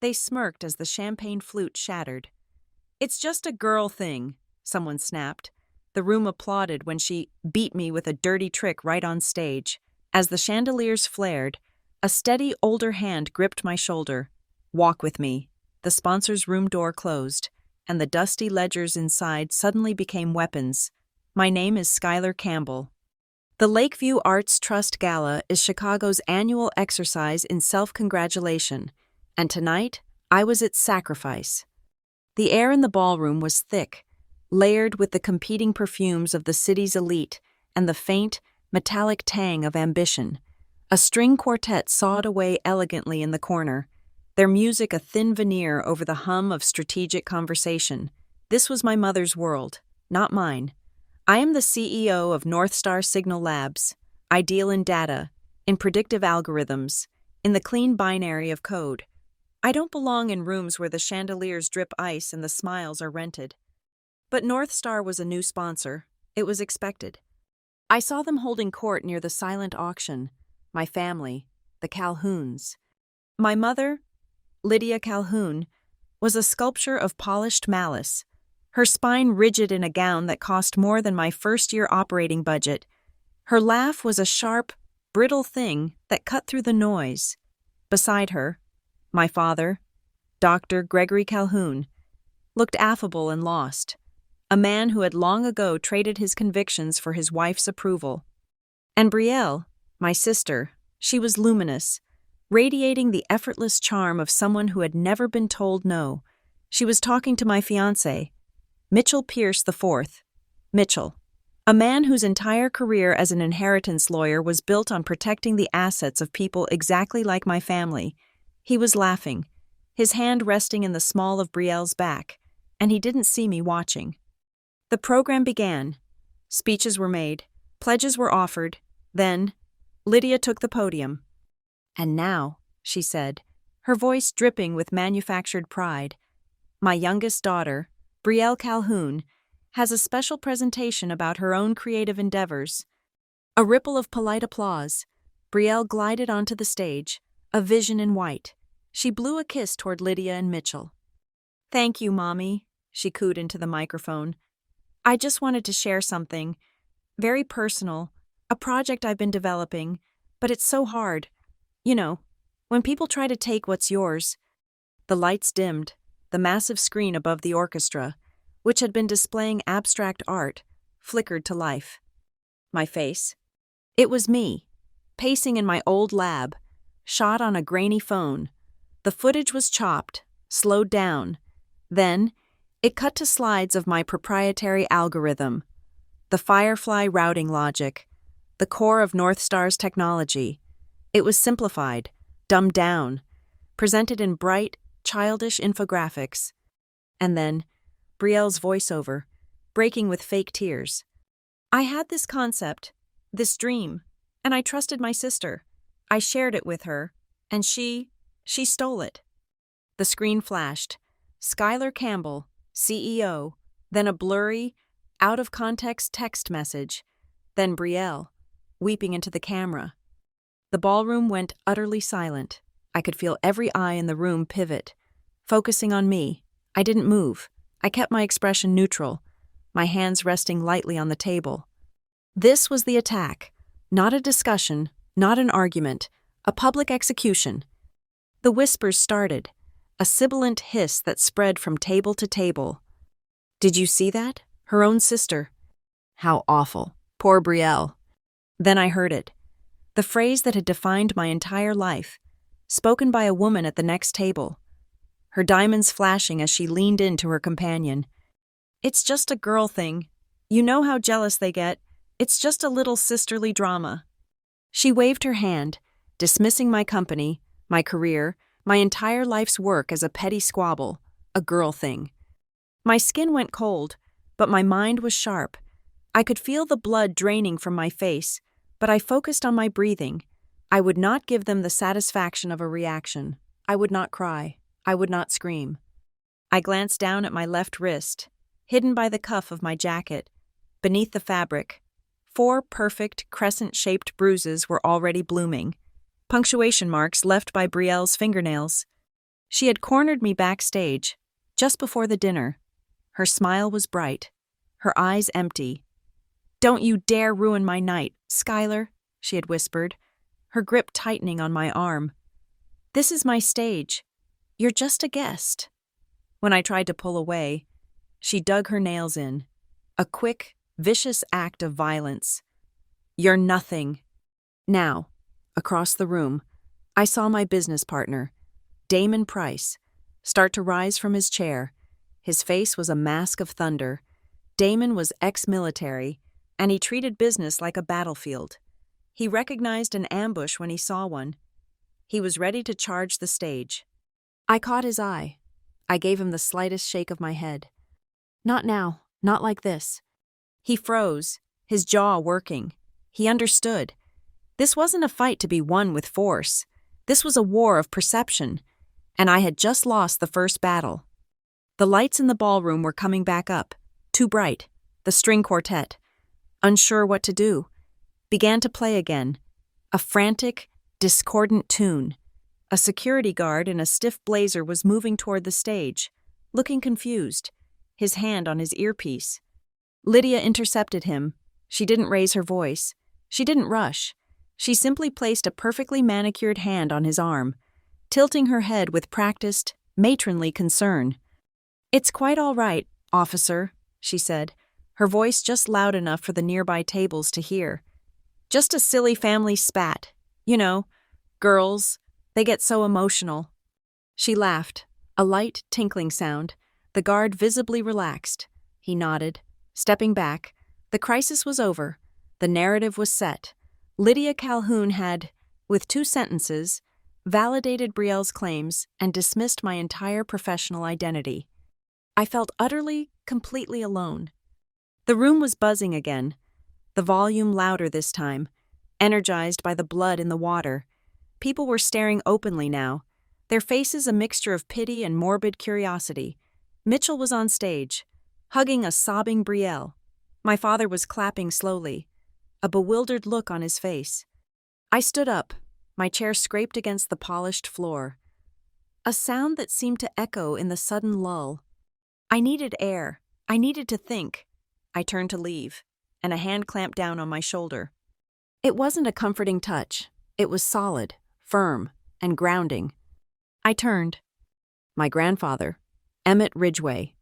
They smirked as the champagne flute shattered. "It's just a girl thing," someone snapped. The room applauded when she beat me with a dirty trick right on stage. As the chandeliers flared, a steady older hand gripped my shoulder. "Walk with me." The sponsor's room door closed, and the dusty ledgers inside suddenly became weapons. "My name is Skylar Campbell." The Lakeview Arts Trust Gala is Chicago's annual exercise in self-congratulation, and tonight I was its sacrifice. The air in the ballroom was thick, layered with the competing perfumes of the city's elite and the faint, metallic tang of ambition. A string quartet sawed away elegantly in the corner, their music a thin veneer over the hum of strategic conversation. This was my mother's world, not mine. "I am the CEO of North Star Signal Labs. I deal in data, in predictive algorithms, in the clean binary of code. I don't belong in rooms where the chandeliers drip ice and the smiles are rented." But North Star was a new sponsor. It was expected. I saw them holding court near the silent auction. My family, the Calhouns. My mother, Lydia Calhoun, was a sculpture of polished malice, her spine rigid in a gown that cost more than my first-year operating budget. Her laugh was a sharp, brittle thing that cut through the noise. Beside her, my father, Dr. Gregory Calhoun, looked affable and lost, a man who had long ago traded his convictions for his wife's approval. And Brielle, my sister, she was luminous, radiating the effortless charm of someone who had never been told no. She was talking to my fiancé, Mitchell Pierce IV. Mitchell, a man whose entire career as an inheritance lawyer was built on protecting the assets of people exactly like my family. He was laughing, his hand resting in the small of Brielle's back, and he didn't see me watching. The program began. Speeches were made, pledges were offered. Then, Lydia took the podium. "And now," she said, her voice dripping with manufactured pride, "my youngest daughter, Brielle Calhoun, has a special presentation about her own creative endeavors." A ripple of polite applause. Brielle glided onto the stage, a vision in white. She blew a kiss toward Lydia and Mitchell. "Thank you, Mommy," she cooed into the microphone. "I just wanted to share something, very personal, a project I've been developing, but it's so hard. You know, when people try to take what's yours." The lights dimmed, the massive screen above the orchestra, which had been displaying abstract art, flickered to life. My face. It was me, pacing in my old lab, shot on a grainy phone. The footage was chopped, slowed down. Then, it cut to slides of my proprietary algorithm, the Firefly routing logic, the core of North Star's technology. It was simplified, dumbed down, presented in bright, childish infographics. And then, Brielle's voiceover, breaking with fake tears. "I had this concept, this dream, and I trusted my sister. I shared it with her, and she stole it." The screen flashed. Skylar Campbell, CEO, then a blurry, out-of-context text message, then Brielle, weeping into the camera. The ballroom went utterly silent. I could feel every eye in the room pivot, focusing on me. I didn't move. I kept my expression neutral, my hands resting lightly on the table. This was the attack, not a discussion, not an argument, a public execution. The whispers started, a sibilant hiss that spread from table to table. "Did you see that? Her own sister. How awful. Poor Brielle." Then I heard it. The phrase that had defined my entire life, spoken by a woman at the next table, her diamonds flashing as she leaned into her companion. "It's just a girl thing. You know how jealous they get. It's just a little sisterly drama." She waved her hand, dismissing my company, my career, my entire life's work as a petty squabble, a girl thing. My skin went cold, but my mind was sharp. I could feel the blood draining from my face, but I focused on my breathing. I would not give them the satisfaction of a reaction. I would not cry. I would not scream. I glanced down at my left wrist, hidden by the cuff of my jacket. Beneath the fabric, 4 perfect, crescent-shaped bruises were already blooming, punctuation marks left by Brielle's fingernails. She had cornered me backstage, just before the dinner. Her smile was bright, her eyes empty. "Don't you dare ruin my night, Skylar," she had whispered, her grip tightening on my arm. "This is my stage. You're just a guest." When I tried to pull away, she dug her nails in. A quick, vicious act of violence. "You're nothing." Now, across the room, I saw my business partner, Damon Price, start to rise from his chair. His face was a mask of thunder. Damon was ex-military, and he treated business like a battlefield. He recognized an ambush when he saw one. He was ready to charge the stage. I caught his eye. I gave him the slightest shake of my head. "Not now, not like this." He froze, his jaw working. He understood. This wasn't a fight to be won with force. This was a war of perception, and I had just lost the first battle. The lights in the ballroom were coming back up, too bright. The string quartet, unsure what to do, began to play again, a frantic, discordant tune. A security guard in a stiff blazer was moving toward the stage, looking confused, his hand on his earpiece. Lydia intercepted him. She didn't raise her voice. She didn't rush. She simply placed a perfectly manicured hand on his arm, tilting her head with practiced, matronly concern. "It's quite all right, officer," she said, her voice just loud enough for the nearby tables to hear. "Just a silly family spat. You know, girls, they get so emotional." She laughed, a light, tinkling sound. The guard visibly relaxed. He nodded, stepping back. The crisis was over. The narrative was set. Lydia Calhoun had, with 2 sentences, validated Brielle's claims and dismissed my entire professional identity. I felt utterly, completely alone. The room was buzzing again, the volume louder this time, energized by the blood in the water. People were staring openly now, their faces a mixture of pity and morbid curiosity. Mitchell was on stage, hugging a sobbing Brielle. My father was clapping slowly, a bewildered look on his face. I stood up, my chair scraped against the polished floor. A sound that seemed to echo in the sudden lull. I needed air. I needed to think. I turned to leave, and a hand clamped down on my shoulder. It wasn't a comforting touch. It was solid, firm, and grounding. I turned. My grandfather, Emmett Ridgway.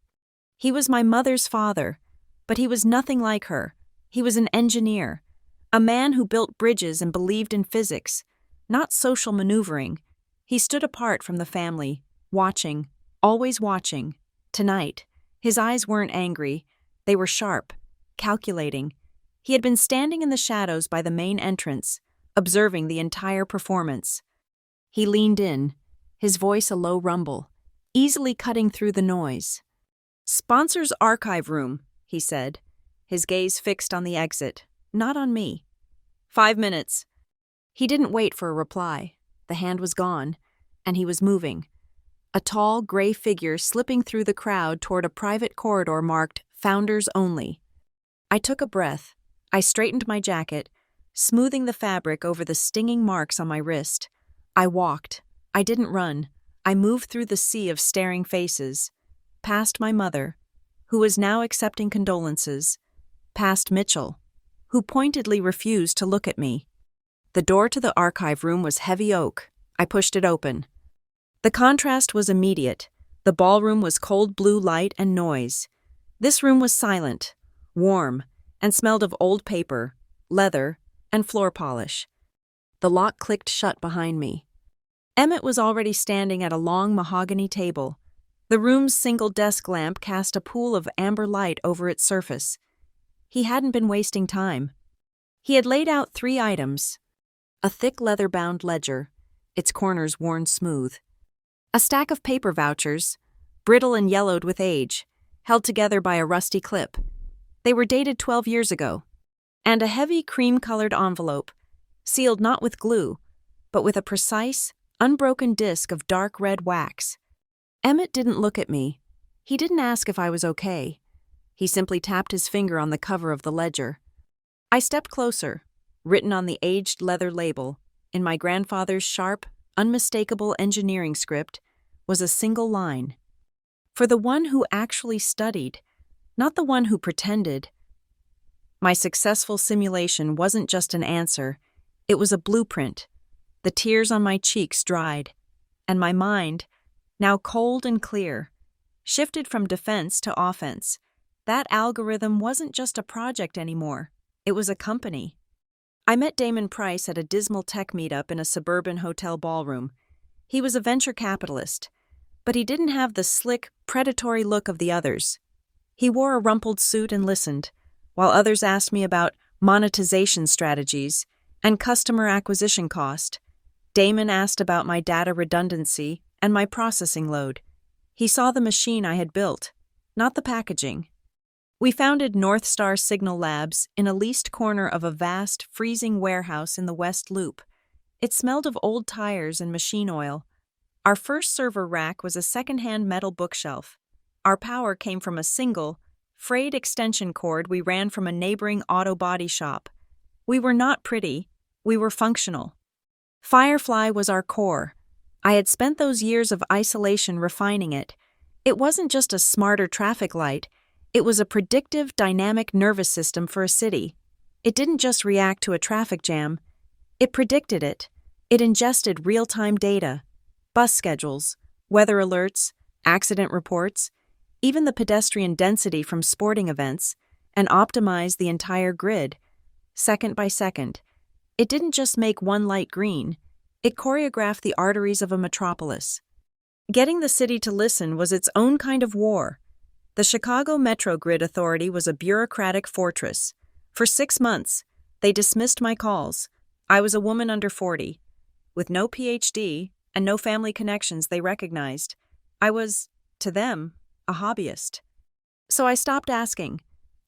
He was my mother's father, but he was nothing like her. He was an engineer, a man who built bridges and believed in physics, not social maneuvering. He stood apart from the family, watching, always watching. Tonight, his eyes weren't angry. They were sharp, calculating. He had been standing in the shadows by the main entrance, observing the entire performance. He leaned in, his voice a low rumble, easily cutting through the noise. "Sponsor's archive room," he said, his gaze fixed on the exit, not on me. 5 minutes. He didn't wait for a reply. The hand was gone, and he was moving. A tall, gray figure slipping through the crowd toward a private corridor marked Founders Only. I took a breath. I straightened my jacket, smoothing the fabric over the stinging marks on my wrist. I walked. I didn't run. I moved through the sea of staring faces, past my mother, who was now accepting condolences, past Mitchell, who pointedly refused to look at me. The door to the archive room was heavy oak. I pushed it open. The contrast was immediate. The ballroom was cold blue light and noise. This room was silent, warm, and smelled of old paper, leather, and floor polish. The lock clicked shut behind me. Emmett was already standing at a long mahogany table. The room's single desk lamp cast a pool of amber light over its surface. He hadn't been wasting time. He had laid out 3 items: a thick leather-bound ledger, its corners worn smooth, a stack of paper vouchers, brittle and yellowed with age, held together by a rusty clip. They were dated 12 years ago, and a heavy cream-colored envelope, sealed not with glue, but with a precise, unbroken disc of dark red wax. Emmett didn't look at me. He didn't ask if I was okay. He simply tapped his finger on the cover of the ledger. I stepped closer, written on the aged leather label, in my grandfather's sharp, unmistakable engineering script, was a single line. For the one who actually studied, not the one who pretended. My successful simulation wasn't just an answer, it was a blueprint. The tears on my cheeks dried, and my mind, now cold and clear, shifted from defense to offense. That algorithm wasn't just a project anymore, it was a company. I met Damon Price at a dismal tech meetup in a suburban hotel ballroom. He was a venture capitalist, but he didn't have the slick, predatory look of the others. He wore a rumpled suit and listened, while others asked me about monetization strategies and customer acquisition cost. Damon asked about my data redundancy and my processing load. He saw the machine I had built, not the packaging. We founded North Star Signal Labs in a leased corner of a vast, freezing warehouse in the West Loop. It smelled of old tires and machine oil. Our first server rack was a second-hand metal bookshelf. Our power came from a single, frayed extension cord we ran from a neighboring auto body shop. We were not pretty, we were functional. Firefly was our core. I had spent those years of isolation refining it. It wasn't just a smarter traffic light, it was a predictive, dynamic nervous system for a city. It didn't just react to a traffic jam, it predicted it. It ingested real-time data, bus schedules, weather alerts, accident reports, even the pedestrian density from sporting events, and optimized the entire grid, second by second. It didn't just make one light green, it choreographed the arteries of a metropolis. Getting the city to listen was its own kind of war. The Chicago Metro Grid Authority was a bureaucratic fortress. For 6 months, they dismissed my calls. I was a woman under 40. With no PhD and no family connections they recognized, I was, to them, a hobbyist. So I stopped asking.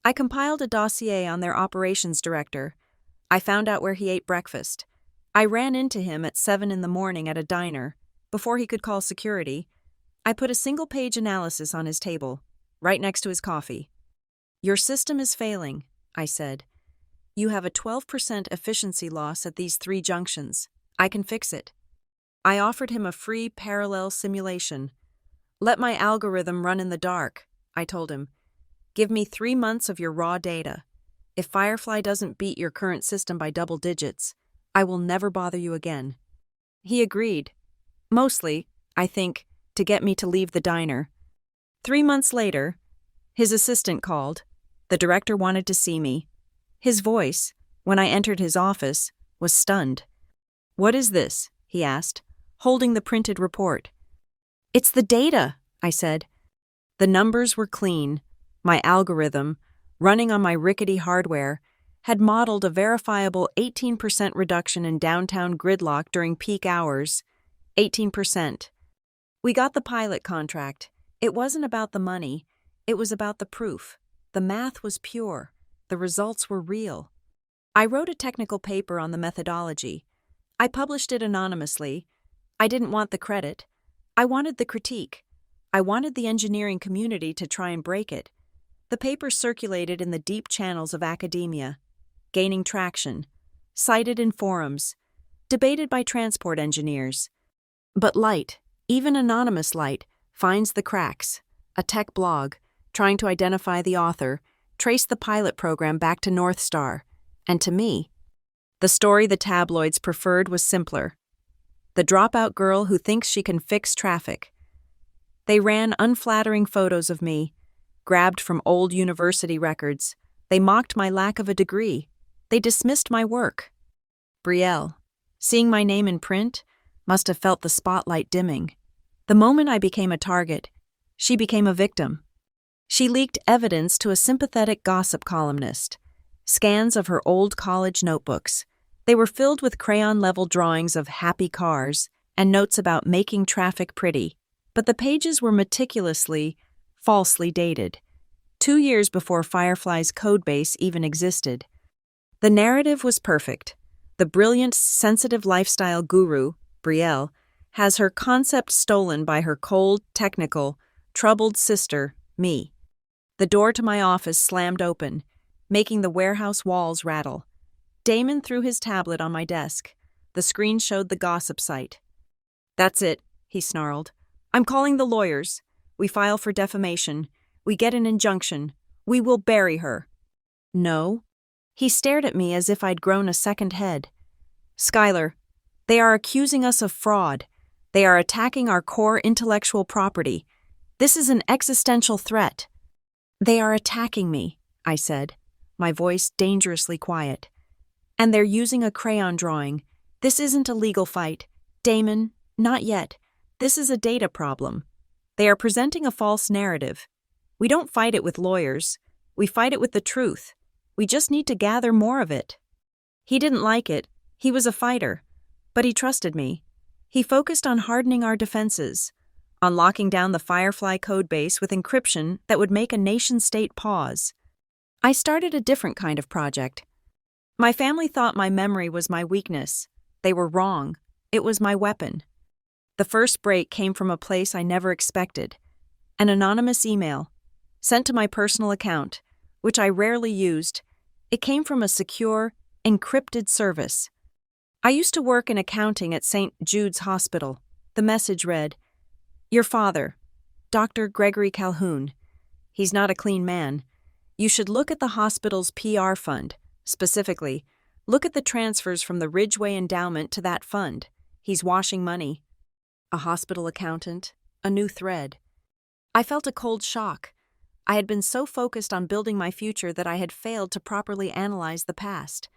I compiled a dossier on their operations director. I found out where he ate breakfast. I ran into him at 7 a.m. at a diner. Before he could call security, I put a single-page analysis on his table, right next to his coffee. "Your system is failing," I said. "You have a 12% efficiency loss at these 3 junctions. I can fix it." I offered him a free parallel simulation. "Let my algorithm run in the dark," I told him. "Give me 3 months of your raw data. If Firefly doesn't beat your current system by double digits, I will never bother you again." He agreed. Mostly, I think, to get me to leave the diner. 3 months later, his assistant called. The director wanted to see me. His voice, when I entered his office, was stunned. "What is this?" he asked, holding the printed report. "It's the data," I said. The numbers were clean. My algorithm, running on my rickety hardware, had modeled a verifiable 18% reduction in downtown gridlock during peak hours. 18%. We got the pilot contract. It wasn't about the money, it was about the proof. The math was pure. The results were real. I wrote a technical paper on the methodology. I published it anonymously. I didn't want the credit. I wanted the critique. I wanted the engineering community to try and break it. The paper circulated in the deep channels of academia, gaining traction, cited in forums, debated by transport engineers. But light, even anonymous light, finds the cracks. A tech blog, trying to identify the author, traced the pilot program back to North Star, and to me. The story the tabloids preferred was simpler. The dropout girl who thinks she can fix traffic. They ran unflattering photos of me, grabbed from old university records. They mocked my lack of a degree. They dismissed my work. Brielle, seeing my name in print, must have felt the spotlight dimming. The moment I became a target, she became a victim. She leaked evidence to a sympathetic gossip columnist, scans of her old college notebooks. They were filled with crayon-level drawings of happy cars and notes about making traffic pretty, but the pages were meticulously, falsely dated, 2 years before Firefly's codebase even existed. The narrative was perfect. The brilliant, sensitive lifestyle guru, Brielle, has her concept stolen by her cold, technical, troubled sister, me. The door to my office slammed open, making the warehouse walls rattle. Damon threw his tablet on my desk. The screen showed the gossip site. "That's it," he snarled. I'm calling the lawyers. We file for defamation. We get an injunction. We will bury her. No. He stared at me as if I'd grown a second head. Skylar, they are accusing us of fraud. They are attacking our core intellectual property. This is an existential threat. They are attacking me, I said, my voice dangerously quiet. And they're using a crayon drawing. This isn't a legal fight. Damon, not yet. This is a data problem. They are presenting a false narrative. We don't fight it with lawyers. We fight it with the truth. We just need to gather more of it. He didn't like it. He was a fighter. But he trusted me. He focused on hardening our defenses, on locking down the Firefly codebase with encryption that would make a nation-state pause. I started a different kind of project. My family thought my memory was my weakness. They were wrong. It was my weapon. The first break came from a place I never expected. An anonymous email, sent to my personal account, which I rarely used. It came from a secure, encrypted service. I used to work in accounting at St. Jude's Hospital. The message read, "Your father, Dr. Gregory Calhoun. He's not a clean man. You should look at the hospital's PR fund. Specifically, look at the transfers from the Ridgeway Endowment to that fund. He's washing money." A hospital accountant, a new thread. I felt a cold shock. I had been so focused on building my future that I had failed to properly analyze the past.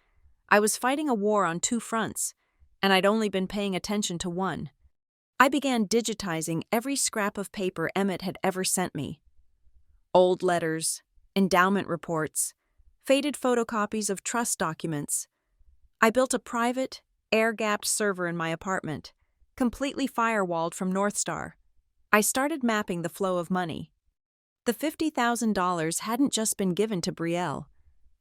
I was fighting a war on two fronts, and I'd only been paying attention to one. I began digitizing every scrap of paper Emmett had ever sent me. Old letters, endowment reports, faded photocopies of trust documents. I built a private, air-gapped server in my apartment, completely firewalled from Northstar. I started mapping the flow of money. The $50,000 hadn't just been given to Brielle.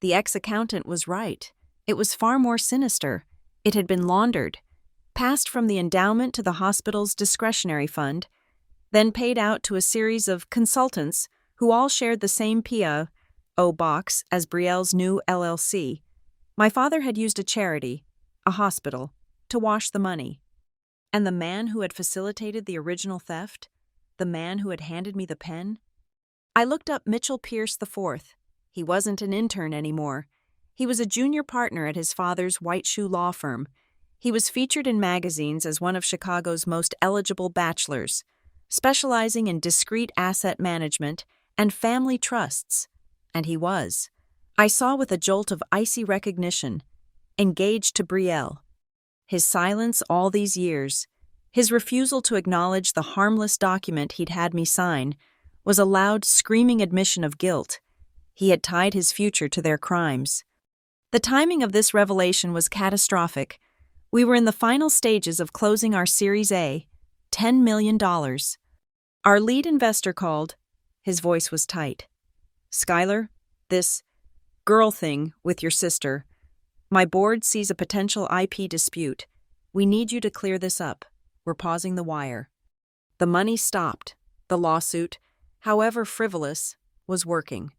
The ex-accountant was right. It was far more sinister. It had been laundered, passed from the endowment to the hospital's discretionary fund, then paid out to a series of consultants who all shared the same P.O. box as Brielle's new LLC. My father had used a charity, a hospital, to wash the money. And the man who had facilitated the original theft, the man who had handed me the pen? I looked up Mitchell Pierce IV. He wasn't an intern anymore. He was a junior partner at his father's White Shoe law firm. He was featured in magazines as one of Chicago's most eligible bachelors, specializing in discrete asset management and family trusts. And he was, I saw with a jolt of icy recognition, engaged to Brielle. His silence all these years, his refusal to acknowledge the harmless document he'd had me sign, was a loud, screaming admission of guilt. He had tied his future to their crimes. The timing of this revelation was catastrophic. We were in the final stages of closing our Series A, $10 million. Our lead investor called. His voice was tight. "Skylar, this girl thing with your sister. My board sees a potential IP dispute. We need you to clear this up. We're pausing the wire." The money stopped. The lawsuit, however frivolous, was working.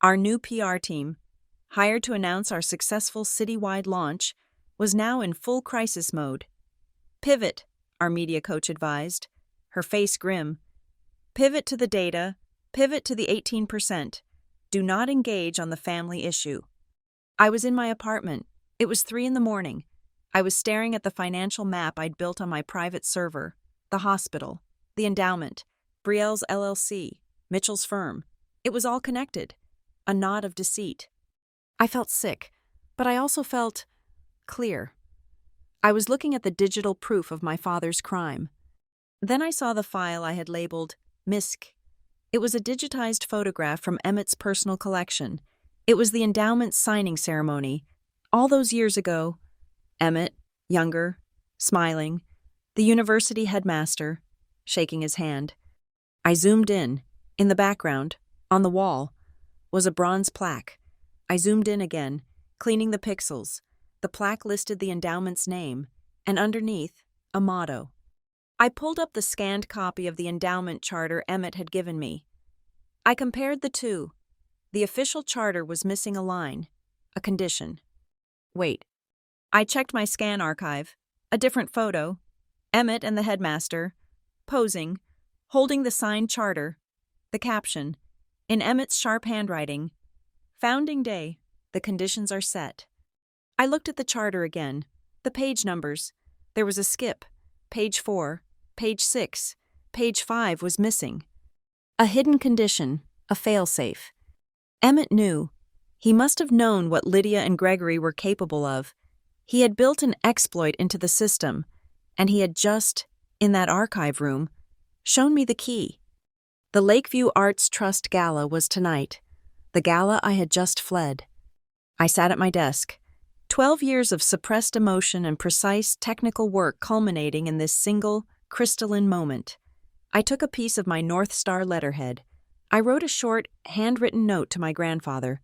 Our new PR team, hired to announce our successful citywide launch, was now in full crisis mode. "Pivot," our media coach advised, her face grim. "Pivot to the data, pivot to the 18%. Do not engage on the family issue." I was in my apartment. It was 3 a.m. I was staring at the financial map I'd built on my private server, the hospital, the endowment, Brielle's LLC, Mitchell's firm. It was all connected. A knot of deceit. I felt sick, but I also felt clear. I was looking at the digital proof of my father's crime. Then I saw the file I had labeled MISC. It was a digitized photograph from Emmett's personal collection. It was the endowment's signing ceremony. All those years ago. Emmett, younger, smiling, the university headmaster, shaking his hand. I zoomed in. In the background, on the wall, was a bronze plaque. I zoomed in again, cleaning the pixels. The plaque listed the endowment's name, and underneath, a motto. I pulled up the scanned copy of the endowment charter Emmett had given me. I compared the two. The official charter was missing a line, a condition. Wait. I checked my scan archive. A different photo. Emmett and the headmaster, posing, holding the signed charter. The caption, in Emmett's sharp handwriting, "Founding Day, the conditions are set." I looked at the charter again. The page numbers. There was a skip. Page 4, page 6, page 5 was missing. A hidden condition, a failsafe. Emmett knew. He must have known what Lydia and Gregory were capable of. He had built an exploit into the system, and he had just, in that archive room, shown me the key. The Lakeview Arts Trust Gala was tonight, the gala I had just fled. I sat at my desk, 12 years of suppressed emotion and precise technical work culminating in this single, crystalline moment. I took a piece of my North Star letterhead. I wrote a short, handwritten note to my grandfather.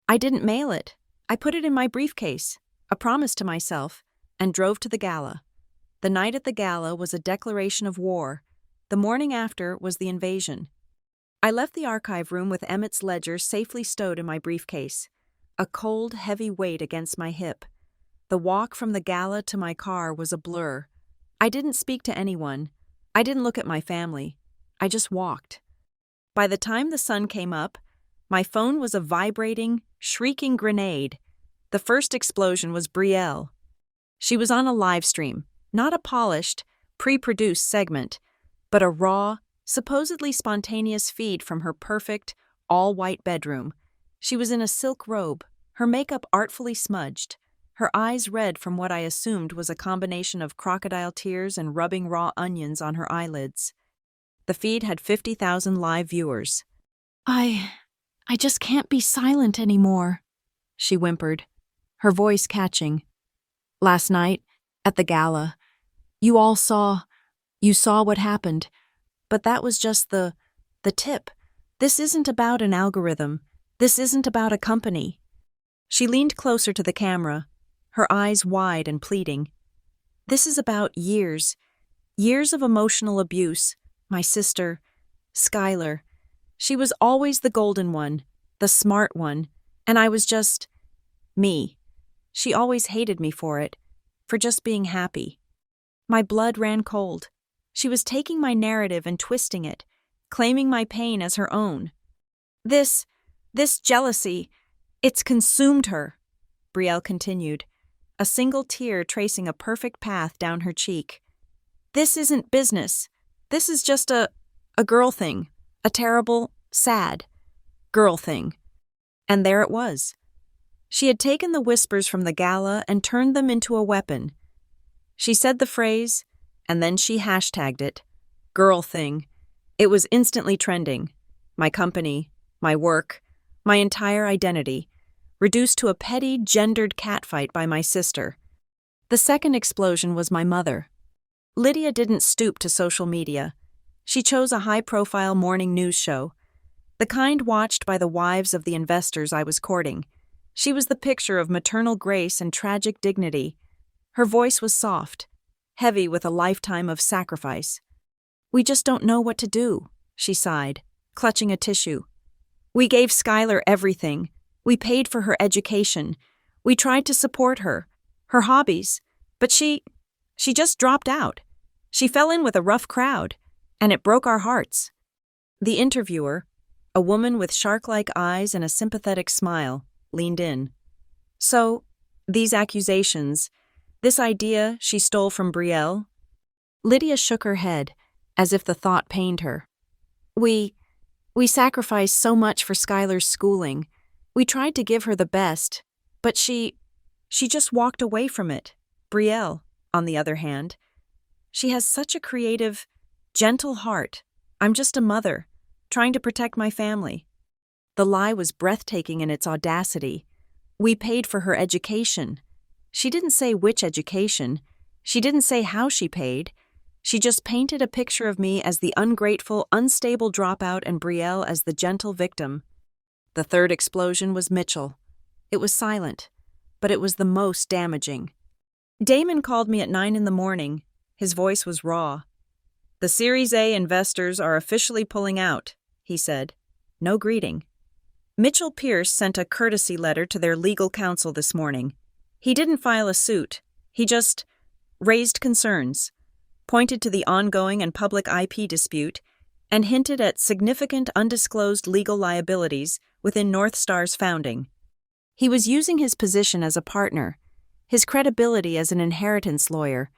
I didn't mail it. I put it in my briefcase, a promise to myself, and drove to the gala. The night at the gala was a declaration of war. The morning after was the invasion. I left the archive room with Emmett's ledger safely stowed in my briefcase, a cold, heavy weight against my hip. The walk from the gala to my car was a blur. I didn't speak to anyone. I didn't look at my family. I just walked. By the time the sun came up, my phone was a vibrating, shrieking grenade. The first explosion was Brielle. She was on a live stream, not a polished, pre-produced segment, but a raw, supposedly spontaneous feed from her perfect, all-white bedroom. She was in a silk robe, her makeup artfully smudged, her eyes red from what I assumed was a combination of crocodile tears and rubbing raw onions on her eyelids. The feed had 50,000 live viewers. I just can't be silent anymore, she whimpered, her voice catching. Last night, at the gala, you saw what happened, but that was just the tip. This isn't about an algorithm. This isn't about a company. She leaned closer to the camera, her eyes wide and pleading. This is about years of emotional abuse. My sister, Skylar. She was always the golden one, the smart one, and I was just me. She always hated me for it, for just being happy. My blood ran cold. She was taking my narrative and twisting it, claiming my pain as her own. This jealousy, it's consumed her, Brielle continued, a single tear tracing a perfect path down her cheek. This isn't business. This is just a girl thing, a terrible, sad girl thing. And there it was. She had taken the whispers from the gala and turned them into a weapon. She said the phrase, and then she hashtagged it. Girl thing. It was instantly trending. My company, my work, my entire identity, reduced to a petty, gendered catfight by my sister. The second explosion was my mother. Lydia didn't stoop to social media. She chose a high-profile morning news show, the kind watched by the wives of the investors I was courting. She was the picture of maternal grace and tragic dignity. Her voice was soft, heavy with a lifetime of sacrifice. We just don't know what to do, she sighed, clutching a tissue. We gave Skylar everything. We paid for her education. We tried to support her hobbies, but she just dropped out. She fell in with a rough crowd, and it broke our hearts. The interviewer, a woman with shark-like eyes and a sympathetic smile, leaned in. So, these accusations, this idea she stole from Brielle? Lydia shook her head, as if the thought pained her. We sacrificed so much for Skylar's schooling. We tried to give her the best, but she just walked away from it. Brielle, on the other hand, she has such a creative, gentle heart. I'm just a mother, trying to protect my family. The lie was breathtaking in its audacity. We paid for her education. She didn't say which education. She didn't say how she paid. She just painted a picture of me as the ungrateful, unstable dropout and Brielle as the gentle victim. The third explosion was Mitchell. It was silent, but it was the most damaging. Damon called me at 9 a.m. His voice was raw. The Series A investors are officially pulling out, he said. No greeting. Mitchell Pierce sent a courtesy letter to their legal counsel this morning. He didn't file a suit. He just raised concerns, pointed to the ongoing and public IP dispute, and hinted at significant undisclosed legal liabilities within North Star's founding. He was using his position as a partner, his credibility as an inheritance lawyer,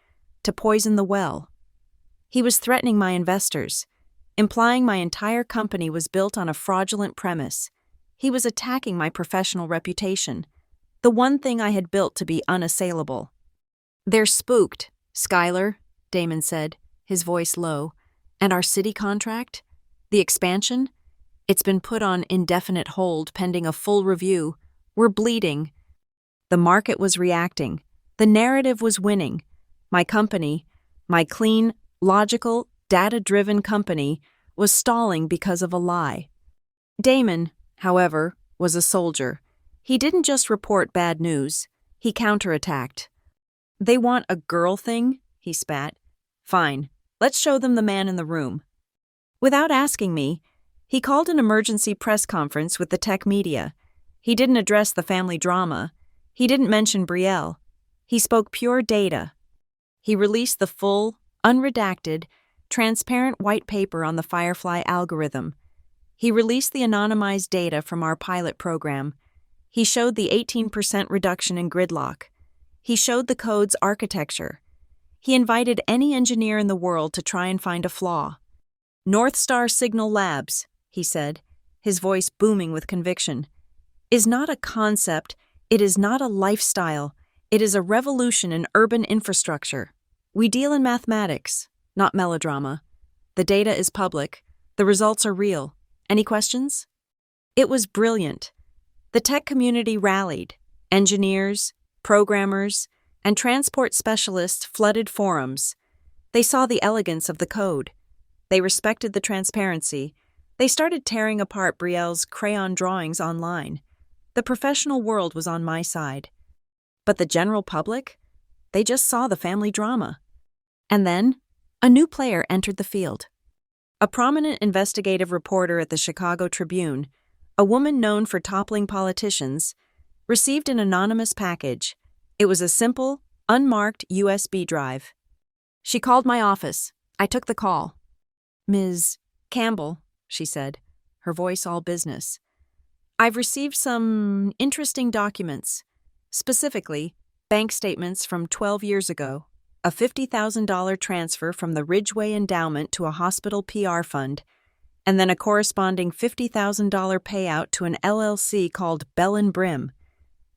to poison the well. He was threatening my investors, implying my entire company was built on a fraudulent premise. He was attacking my professional reputation, the one thing I had built to be unassailable. "They're spooked, Skylar," Damon said, his voice low. "And our city contract? The expansion? It's been put on indefinite hold pending a full review. We're bleeding." The market was reacting. The narrative was winning. My company, my clean, logical, data-driven company, was stalling because of a lie. Damon, however, was a soldier. He didn't just report bad news. He counterattacked. "They want a girl thing?" he spat. "Fine. Let's show them the man in the room." Without asking me, he called an emergency press conference with the tech media. He didn't address the family drama. He didn't mention Brielle. He spoke pure data. He released the full, unredacted, transparent white paper on the Firefly algorithm. He released the anonymized data from our pilot program. He showed the 18% reduction in gridlock. He showed the code's architecture. He invited any engineer in the world to try and find a flaw. "North Star Signal Labs," he said, his voice booming with conviction, "is not a concept, it is not a lifestyle, it is a revolution in urban infrastructure. We deal in mathematics, not melodrama. The data is public, the results are real. Any questions?" It was brilliant. The tech community rallied. Engineers, programmers, and transport specialists flooded forums. They saw the elegance of the code. They respected the transparency. They started tearing apart Brielle's crayon drawings online. The professional world was on my side. But the general public? They just saw the family drama. And then, a new player entered the field. A prominent investigative reporter at the Chicago Tribune, a woman known for toppling politicians, received an anonymous package. It was a simple, unmarked USB drive. She called my office. I took the call. "Ms. Campbell," she said, her voice all business. "I've received some interesting documents, specifically bank statements from 12 years ago, a $50,000 transfer from the Ridgeway Endowment to a hospital PR fund, and then a corresponding $50,000 payout to an LLC called Bell and Brim.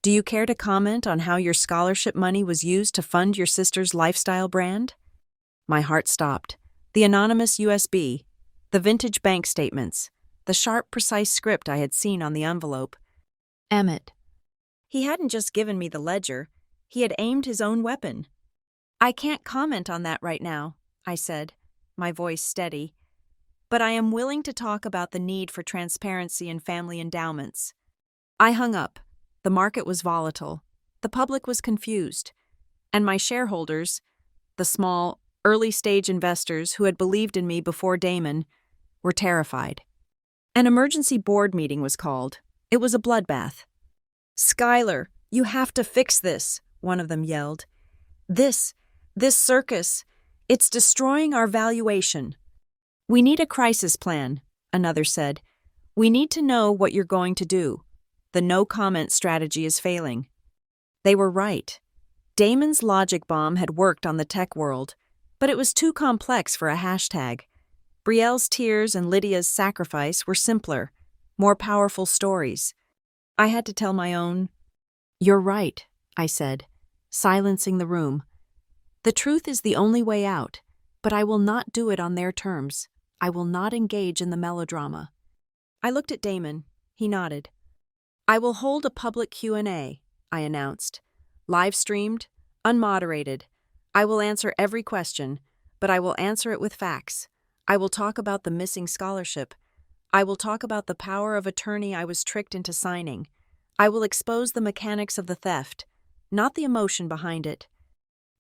Do you care to comment on how your scholarship money was used to fund your sister's lifestyle brand?" My heart stopped. The anonymous USB, the vintage bank statements, the sharp, precise script I had seen on the envelope. Emmett. He hadn't just given me the ledger, he had aimed his own weapon. "I can't comment on that right now," I said, my voice steady. "But I am willing to talk about the need for transparency in family endowments." I hung up. The market was volatile. The public was confused. And my shareholders, the small, early-stage investors who had believed in me before Damon, were terrified. An emergency board meeting was called. It was a bloodbath. "Skylar, you have to fix this," one of them yelled. This circus, it's destroying our valuation." "We need a crisis plan," another said. "We need to know what you're going to do. The no-comment strategy is failing." They were right. Damon's logic bomb had worked on the tech world, but it was too complex for a hashtag. Brielle's tears and Lydia's sacrifice were simpler, more powerful stories. I had to tell my own. "You're right," I said, silencing the room. "The truth is the only way out, but I will not do it on their terms. I will not engage in the melodrama." I looked at Damon. He nodded. "I will hold a public Q&A, I announced. Live-streamed, unmoderated. I will answer every question, but I will answer it with facts. I will talk about the missing scholarship. I will talk about the power of attorney I was tricked into signing. I will expose the mechanics of the theft, not the emotion behind it.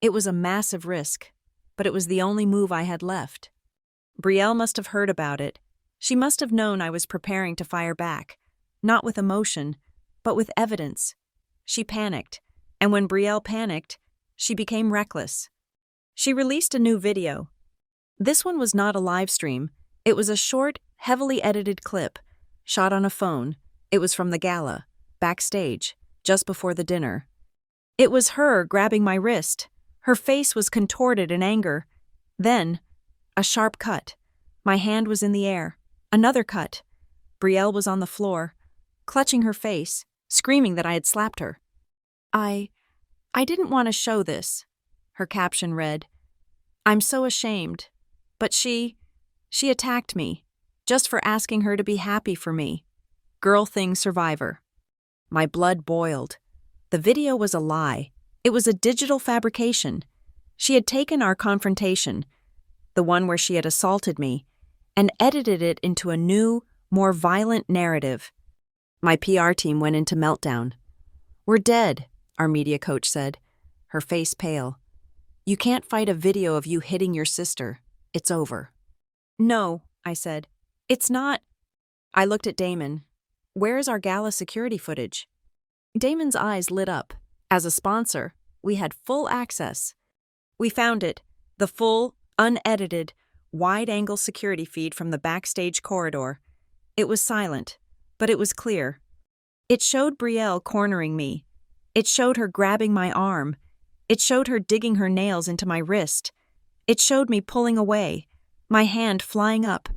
It was a massive risk, but it was the only move I had left. Brielle must have heard about it. She must have known I was preparing to fire back, not with emotion, but with evidence. She panicked, and when Brielle panicked, she became reckless. She released a new video. This one was not a live stream. It was a short, heavily edited clip, shot on a phone. It was from the gala, backstage, just before the dinner. It was her grabbing my wrist. Her face was contorted in anger. Then, a sharp cut. My hand was in the air. Another cut. Brielle was on the floor, clutching her face, screaming that I had slapped her. I didn't want to show this, her caption read. I'm so ashamed. But she attacked me, just for asking her to be happy for me. Girl thing survivor. My blood boiled. The video was a lie. It was a digital fabrication. She had taken our confrontation, the one where she had assaulted me, and edited it into a new, more violent narrative. My PR team went into meltdown. We're dead, our media coach said, her face pale. You can't fight a video of you hitting your sister. It's over. No, I said. It's not. I looked at Damon. Where is our gala security footage? Damon's eyes lit up. As a sponsor, we had full access. We found it, the full, unedited, wide-angle security feed from the backstage corridor. It was silent, but it was clear. It showed Brielle cornering me. It showed her grabbing my arm. It showed her digging her nails into my wrist. It showed me pulling away, my hand flying up,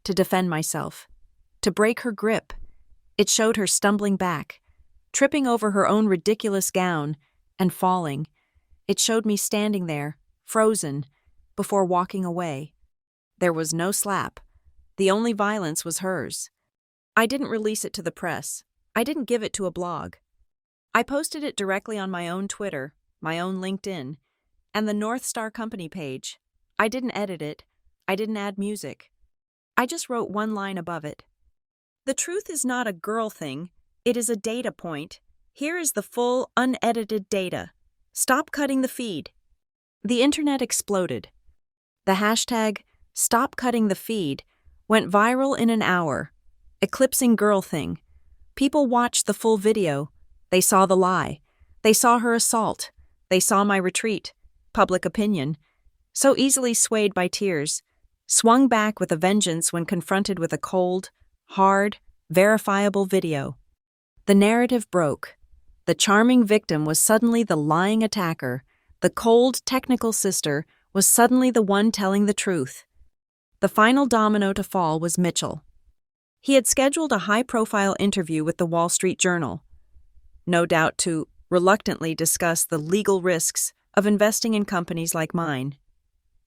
to defend myself, to break her grip. It showed her stumbling back, tripping over her own ridiculous gown, and falling. It showed me standing there, frozen, before walking away. There was no slap. The only violence was hers. I didn't release it to the press. I didn't give it to a blog. I posted it directly on my own Twitter, my own LinkedIn, and the North Star Company page. I didn't edit it. I didn't add music. I just wrote one line above it. The truth is not a girl thing. It is a data point. Here is the full, unedited data. Stop cutting the feed. The internet exploded. The hashtag #StopCuttingTheFeed went viral in an hour, eclipsing girl thing. People watched the full video. They saw the lie. They saw her assault. They saw my retreat. Public opinion, so easily swayed by tears, swung back with a vengeance when confronted with a cold, hard, verifiable video. The narrative broke. The charming victim was suddenly the lying attacker. The cold, technical sister was suddenly the one telling the truth. The final domino to fall was Mitchell. He had scheduled a high-profile interview with the Wall Street Journal, no doubt to reluctantly discuss the legal risks of investing in companies like mine.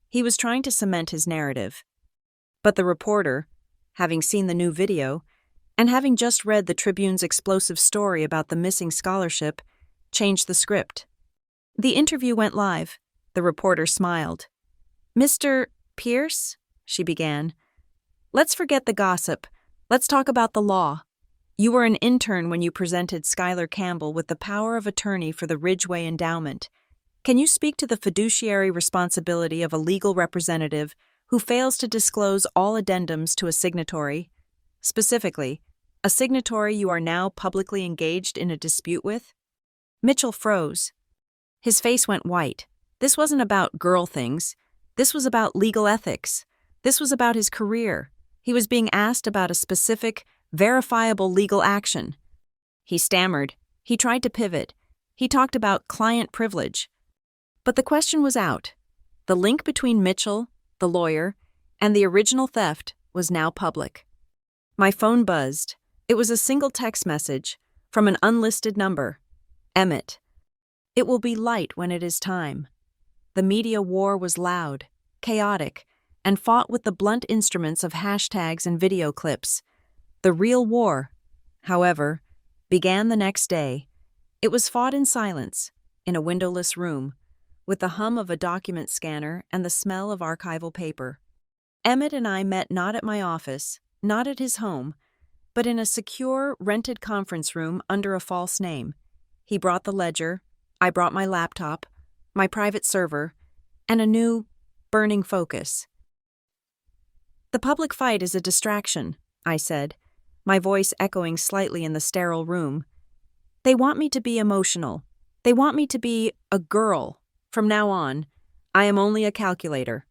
He was trying to cement his narrative. But the reporter, having seen the new video, and having just read the Tribune's explosive story about the missing scholarship, changed the script. The interview went live. The reporter smiled. "Mr. Pierce," she began, "let's forget the gossip. Let's talk about the law. You were an intern when you presented Skylar Campbell with the power of attorney for the Ridgeway Endowment. Can you speak to the fiduciary responsibility of a legal representative who fails to disclose all addendums to a signatory? Specifically, a signatory you are now publicly engaged in a dispute with?" Mitchell froze. His face went white. This wasn't about girl things. This was about legal ethics. This was about his career. He was being asked about a specific, verifiable legal action. He stammered. He tried to pivot. He talked about client privilege. But the question was out. The link between Mitchell, the lawyer, and the original theft was now public. My phone buzzed. It was a single text message from an unlisted number. Emmett. It will be light when it is time. The media war was loud, chaotic, and fought with the blunt instruments of hashtags and video clips. The real war, however, began the next day. It was fought in silence, in a windowless room, with the hum of a document scanner and the smell of archival paper. Emmett and I met not at my office, not at his home, but in a secure, rented conference room under a false name. He brought the ledger, I brought my laptop, my private server, and a new, burning focus. "The public fight is a distraction," I said, my voice echoing slightly in the sterile room. "They want me to be emotional. They want me to be a girl. From now on, I am only a calculator."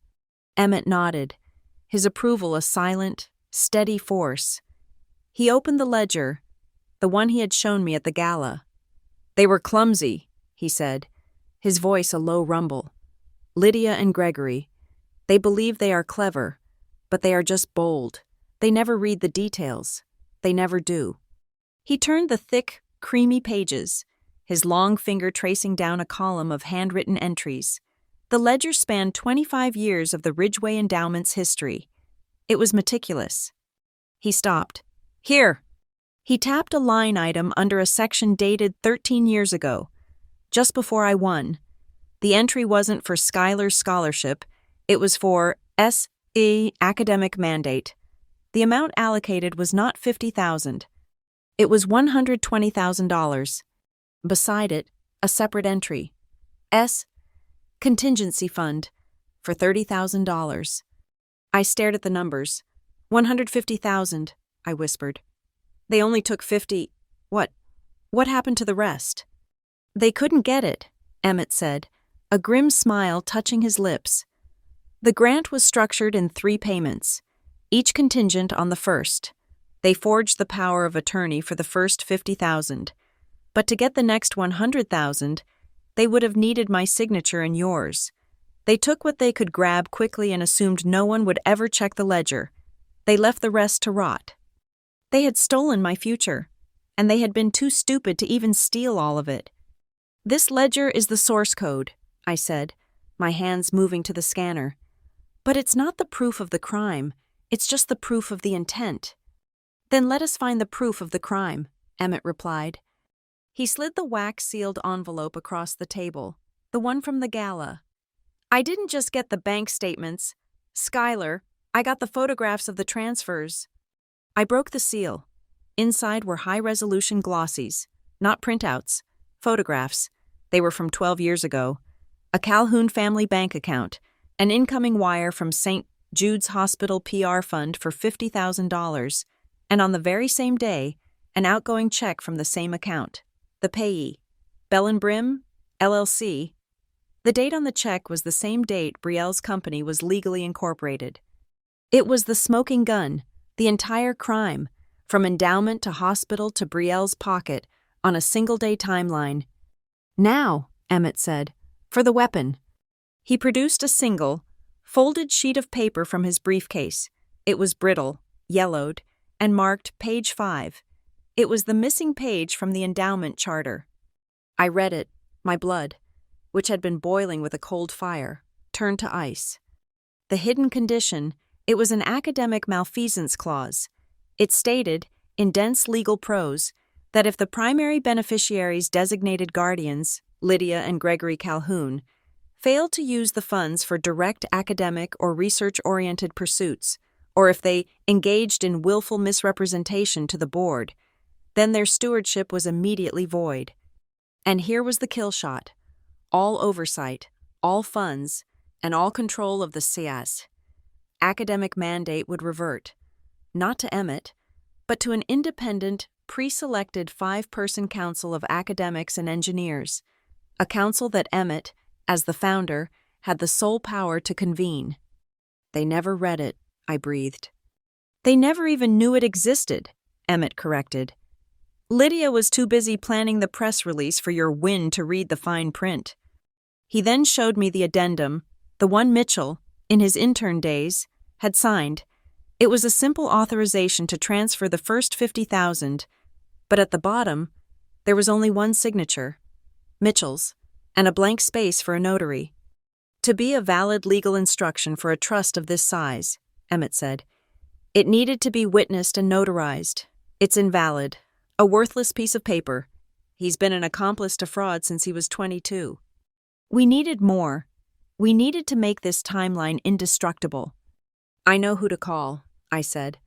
Emmett nodded. his approval a silent, steady force. He opened the ledger, the one he had shown me at the gala. "They were clumsy," he said, his voice a low rumble. "Lydia and Gregory. They believe they are clever, but they are just bold. They never read the details. They never do." He turned the thick, creamy pages, his long finger tracing down a column of handwritten entries. The ledger spanned 25 years of the Ridgway Endowment's history. It was meticulous. He stopped. "Here!" He tapped a line item under a section dated 13 years ago, just before I won. The entry wasn't for Schuyler's scholarship, it was for S.E. academic mandate. The amount allocated was not $50,000. It was $120,000. Beside it, a separate entry. S. Contingency Fund, for $30,000. I stared at the numbers. $150,000, I whispered. "They only took 50. What happened to the rest?" "They couldn't get it," Emmett said, a grim smile touching his lips. "The grant was structured in 3 payments, each contingent on the first. They forged the power of attorney for the first 50,000. But to get the next 100,000, they would have needed my signature and yours. They took what they could grab quickly and assumed no one would ever check the ledger. They left the rest to rot. They had stolen my future, and they had been too stupid to even steal all of it." "This ledger is the source code," I said, my hands moving to the scanner. "But it's not the proof of the crime, it's just the proof of the intent." "Then let us find the proof of the crime," Emmett replied. He slid the wax-sealed envelope across the table, the one from the gala. "I didn't just get the bank statements. Schuyler, I got the photographs of the transfers." I broke the seal. Inside were high-resolution glossies, not printouts, photographs. They were from 12 years ago. A Calhoun family bank account, an incoming wire from St. Jude's Hospital PR fund for $50,000, and on the very same day, an outgoing check from the same account. The payee, Bell & Brim, LLC. The date on the check was the same date Brielle's company was legally incorporated. It was the smoking gun, the entire crime, from endowment to hospital to Brielle's pocket, on a single-day timeline. "Now," Emmett said, "for the weapon." He produced a single, folded sheet of paper from his briefcase. It was brittle, yellowed, and marked page 5. It was the missing page from the endowment charter. I read it, my blood, which had been boiling with a cold fire, turned to ice. The hidden condition, it was an academic malfeasance clause. It stated, in dense legal prose, that if the primary beneficiaries' designated guardians, Lydia and Gregory Calhoun, failed to use the funds for direct academic or research-oriented pursuits, or if they engaged in willful misrepresentation to the board, then their stewardship was immediately void. And here was the kill shot. All oversight, all funds, and all control of the SIAS. Academic mandate would revert, not to Emmett, but to an independent, pre-selected 5-person council of academics and engineers, a council that Emmett, as the founder, had the sole power to convene. "They never read it," I breathed. "They never even knew it existed," Emmett corrected. "Lydia was too busy planning the press release for your win to read the fine print." He then showed me the addendum, the one Mitchell, in his intern days, had signed. It was a simple authorization to transfer the first 50,000, but at the bottom, there was only one signature, Mitchell's, and a blank space for a notary. "To be a valid legal instruction for a trust of this size," Emmett said, "it needed to be witnessed and notarized. It's invalid. A worthless piece of paper. He's been an accomplice to fraud since he was 22. We needed more. We needed to make this timeline indestructible. "I know who to call," I said.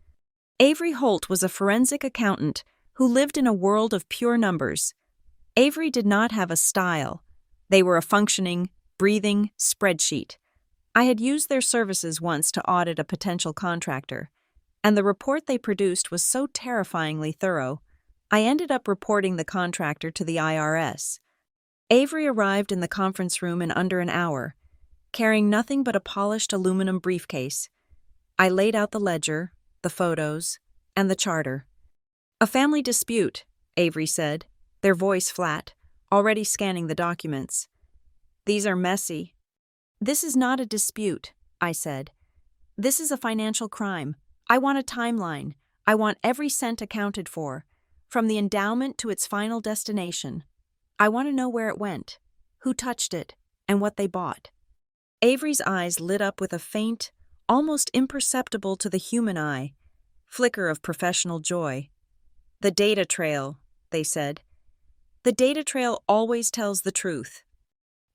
Avery Holt was a forensic accountant who lived in a world of pure numbers. Avery did not have a style. They were a functioning, breathing spreadsheet. I had used their services once to audit a potential contractor, and the report they produced was so terrifyingly thorough, I ended up reporting the contractor to the IRS. Avery arrived in the conference room in under an hour, carrying nothing but a polished aluminum briefcase. I laid out the ledger, the photos, and the charter. A family dispute, Avery said, their voice flat, already scanning the documents. These are messy. This is not a dispute, I said. This is a financial crime. I want a timeline. I want every cent accounted for, from the endowment to its final destination. I want to know where it went, who touched it, and what they bought. Avery's eyes lit up with a faint, almost imperceptible to the human eye, flicker of professional joy. The data trail, they said. The data trail always tells the truth.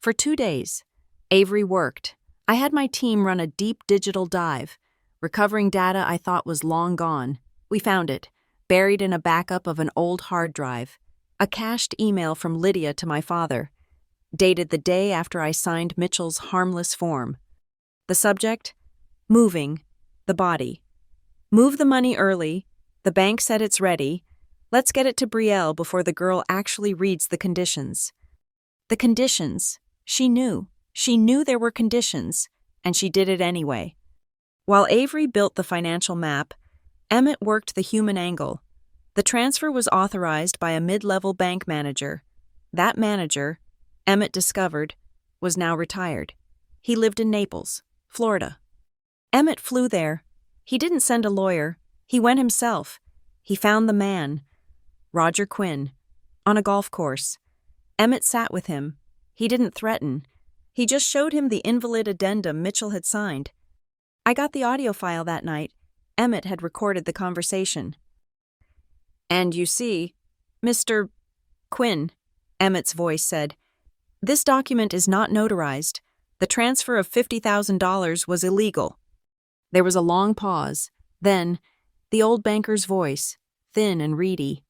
For 2 days, Avery worked. I had my team run a deep digital dive, recovering data I thought was long gone. We found it, buried in a backup of an old hard drive. A cached email from Lydia to my father, dated the day after I signed Mitchell's harmless form. The subject? Moving. The body. Move the money early. The bank said it's ready. Let's get it to Brielle before the girl actually reads the conditions. The conditions. She knew. She knew there were conditions, and she did it anyway. While Avery built the financial map, Emmett worked the human angle. The transfer was authorized by a mid-level bank manager. That manager, Emmett discovered, was now retired. He lived in Naples, Florida. Emmett flew there. He didn't send a lawyer. He went himself. He found the man, Roger Quinn, on a golf course. Emmett sat with him. He didn't threaten. He just showed him the invalid addendum Mitchell had signed. I got the audio file that night. Emmett had recorded the conversation. And you see, Mr. Quinn, Emmett's voice said, this document is not notarized. The transfer of $50,000 was illegal. There was a long pause. Then, the old banker's voice, thin and reedy.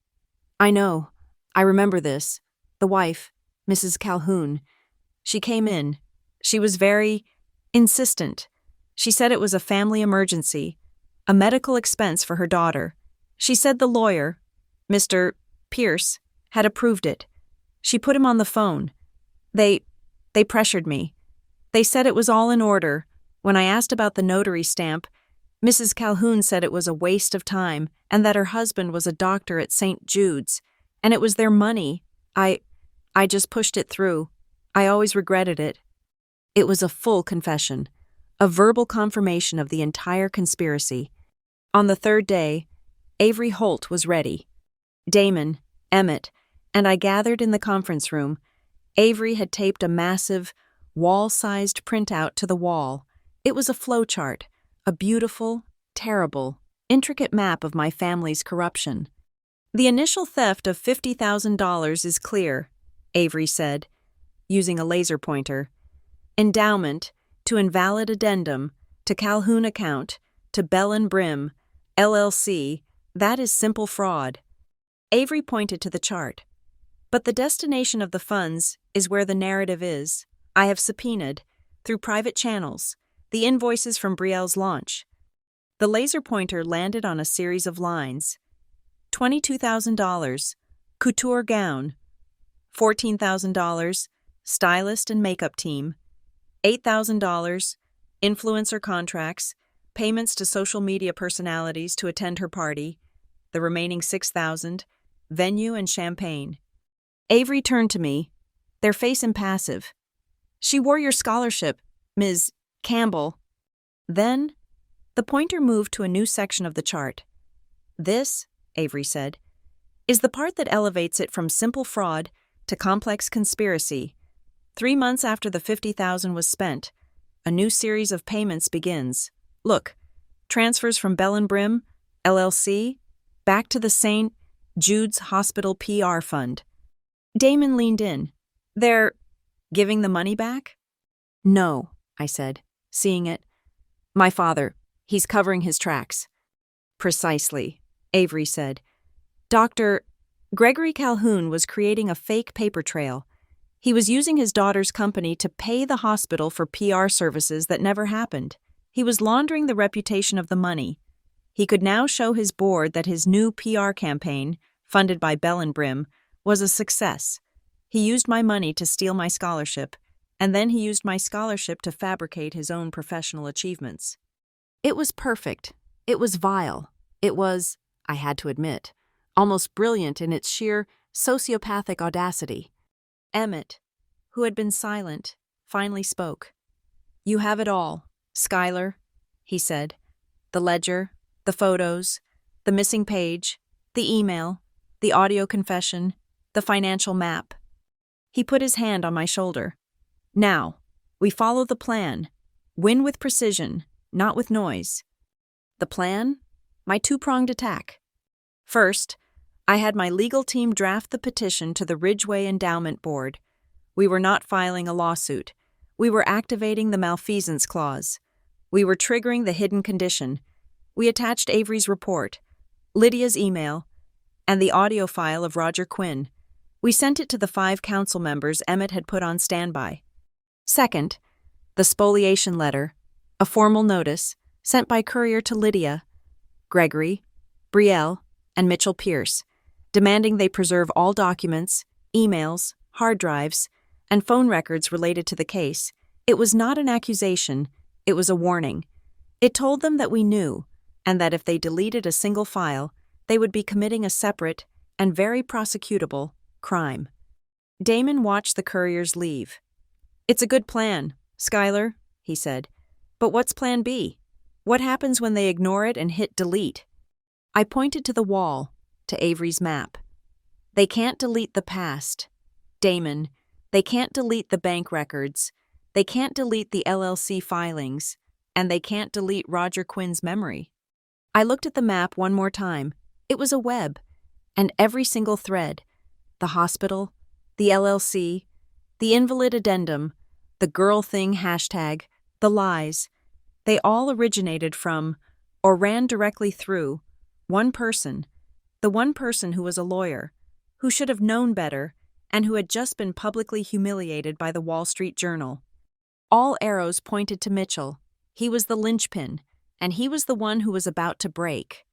I know. I remember this. The wife, Mrs. Calhoun. She came in. She was very insistent. She said it was a family emergency, a medical expense for her daughter. She said the lawyer, Mr. Pierce, had approved it. She put him on the phone. They pressured me. They said it was all in order. When I asked about the notary stamp, Mrs. Calhoun said it was a waste of time and that her husband was a doctor at St. Jude's, and it was their money. I just pushed it through. I always regretted it. It was a full confession, a verbal confirmation of the entire conspiracy. On the 3rd day, Avery Holt was ready. Damon, Emmett, and I gathered in the conference room. Avery had taped a massive, wall-sized printout to the wall. It was a flowchart, a beautiful, terrible, intricate map of my family's corruption. The initial theft of $50,000 is clear, Avery said, using a laser pointer. Endowment, to invalid addendum, to Calhoun account, to Bell and Brim, LLC, that is simple fraud. Avery pointed to the chart. But the destination of the funds is where the narrative is. I have subpoenaed, through private channels, the invoices from Brielle's launch. The laser pointer landed on a series of lines. $22,000, couture gown. $14,000, stylist and makeup team. $8,000, influencer contracts, payments to social media personalities to attend her party. The remaining $6,000, venue and champagne. Avery turned to me, their face impassive. She wore your scholarship, Ms. Campbell. Then, the pointer moved to a new section of the chart. This, Avery said, is the part that elevates it from simple fraud to complex conspiracy. 3 months after the $50,000 was spent, a new series of payments begins. Look, transfers from Bell and Brim, LLC, back to the St. Jude's Hospital PR fund. Damon leaned in. They're giving the money back? No, I said, seeing it. My father, he's covering his tracks. Precisely, Avery said. Dr. Gregory Calhoun was creating a fake paper trail. He was using his daughter's company to pay the hospital for PR services that never happened. He was laundering the reputation of the money. He could now show his board that his new PR campaign, funded by Bell and Brim, was a success. He used my money to steal my scholarship, and then he used my scholarship to fabricate his own professional achievements. It was perfect. It was vile. It was, I had to admit, almost brilliant in its sheer sociopathic audacity. Emmett, who had been silent, finally spoke. "You have it all, Schuyler," he said. "The ledger, the photos, the missing page, the email, the audio confession, the financial map." He put his hand on my shoulder. "Now, we follow the plan. Win with precision, not with noise." The plan? My two-pronged attack. First, I had my legal team draft the petition to the Ridgeway Endowment Board. We were not filing a lawsuit. We were activating the malfeasance clause. We were triggering the hidden condition. We attached Avery's report, Lydia's email, and the audio file of Roger Quinn. We sent it to the 5 council members Emmett had put on standby. Second, the spoliation letter, a formal notice, sent by courier to Lydia, Gregory, Brielle, and Mitchell Pierce, demanding they preserve all documents, emails, hard drives, and phone records related to the case. It was not an accusation, it was a warning. It told them that we knew, and that if they deleted a single file, they would be committing a separate and very prosecutable crime. Damon watched the couriers leave. "It's a good plan, Schuyler," he said. "But what's plan B? What happens when they ignore it and hit delete?" I pointed to the wall, to Avery's map. "They can't delete the past. Damon, they can't delete the bank records. They can't delete the LLC filings. And they can't delete Roger Quinn's memory." I looked at the map one more time. It was a web, and every single thread, the hospital, the LLC, the invalid addendum, the girl thing hashtag, the lies, they all originated from, or ran directly through, one person, the one person who was a lawyer, who should have known better, and who had just been publicly humiliated by the Wall Street Journal. All arrows pointed to Mitchell. He was the linchpin, and he was the one who was about to break.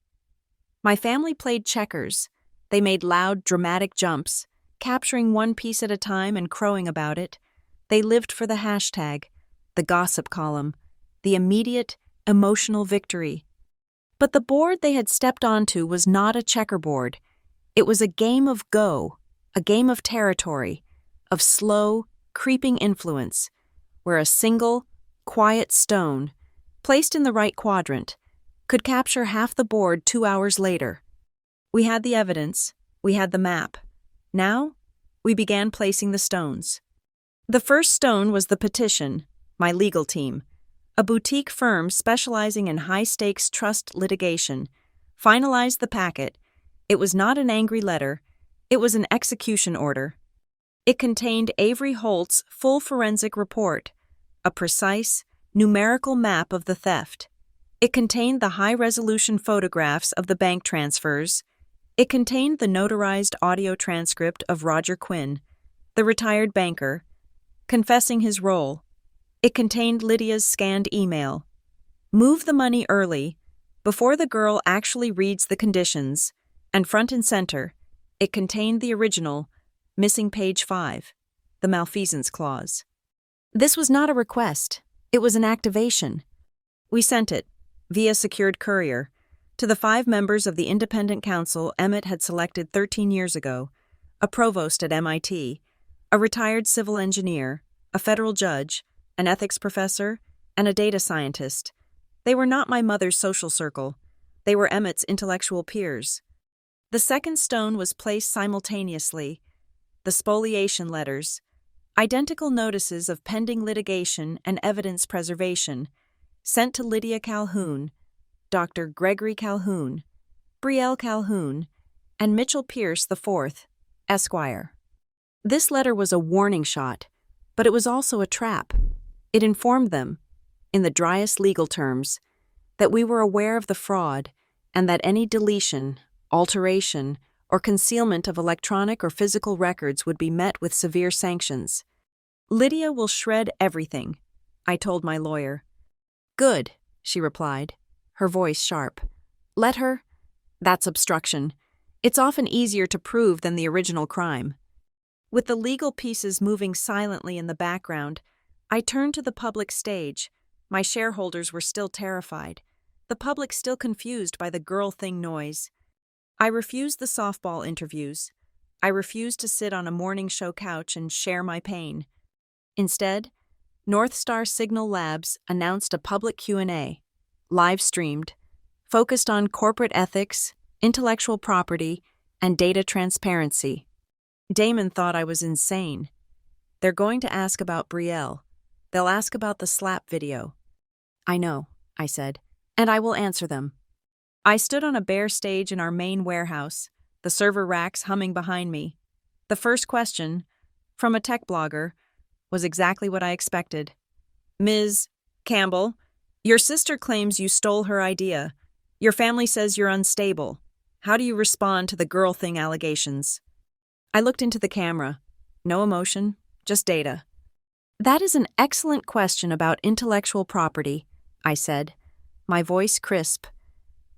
My family played checkers. They made loud, dramatic jumps, capturing one piece at a time and crowing about it. They lived for the hashtag, the gossip column, the immediate, emotional victory. But the board they had stepped onto was not a checkerboard. It was a game of go, a game of territory, of slow, creeping influence, where a single, quiet stone, placed in the right quadrant, could capture half the board 2 hours later. We had the evidence, we had the map. Now, we began placing the stones. The first stone was the petition, my legal team, a boutique firm specializing in high-stakes trust litigation, finalized the packet. It was not an angry letter, it was an execution order. It contained Avery Holt's full forensic report, a precise, numerical map of the theft. It contained the high-resolution photographs of the bank transfers. It contained the notarized audio transcript of Roger Quinn, the retired banker, confessing his role. It contained Lydia's scanned email. Move the money early, before the girl actually reads the conditions, and front and center, it contained the original, missing page 5, the malfeasance clause. This was not a request, it was an activation. We sent it, via secured courier, to the 5 members of the independent council Emmett had selected 13 years ago, a provost at MIT, a retired civil engineer, a federal judge, an ethics professor, and a data scientist. They were not my mother's social circle. They were Emmett's intellectual peers. The second stone was placed simultaneously. The spoliation letters, identical notices of pending litigation and evidence preservation, sent to Lydia Calhoun, Dr. Gregory Calhoun, Brielle Calhoun, and Mitchell Pierce IV, Esquire. This letter was a warning shot, but it was also a trap. It informed them, in the driest legal terms, that we were aware of the fraud and that any deletion, alteration, or concealment of electronic or physical records would be met with severe sanctions. "Lydia will shred everything," I told my lawyer. "Good," she replied, her voice sharp. "Let her. That's obstruction. It's often easier to prove than the original crime." With the legal pieces moving silently in the background, I turned to the public stage. My shareholders were still terrified. the public still confused by the girl thing noise. I refused the softball interviews. I refused to sit on a morning show couch and share my pain. Instead, North Star Signal Labs announced a public Q&A, live-streamed, focused on corporate ethics, intellectual property, and data transparency. Damon thought I was insane. They're going to ask about Brielle. They'll ask about the slap video. I know, I said, and I will answer them. I stood on a bare stage in our main warehouse, the server racks humming behind me. The first question, from a tech blogger, was exactly what I expected. Ms. Campbell, your sister claims you stole her idea. Your family says you're unstable. How do you respond to the girl thing allegations? I looked into the camera. No emotion, just data. That is an excellent question about intellectual property, I said, my voice crisp.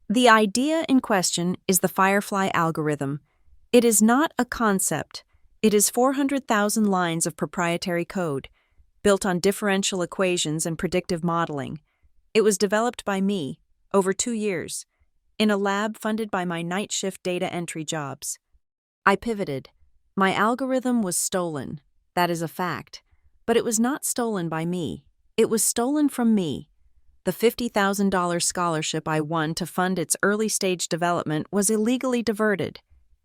The idea in question is the Firefly algorithm. It is not a concept. It is 400,000 lines of proprietary code, built on differential equations and predictive modeling. It was developed by me, over 2 years, in a lab funded by my night shift data entry jobs. I pivoted. My algorithm was stolen. That is a fact. But it was not stolen by me. It was stolen from me. The $50,000 scholarship I won to fund its early-stage development was illegally diverted.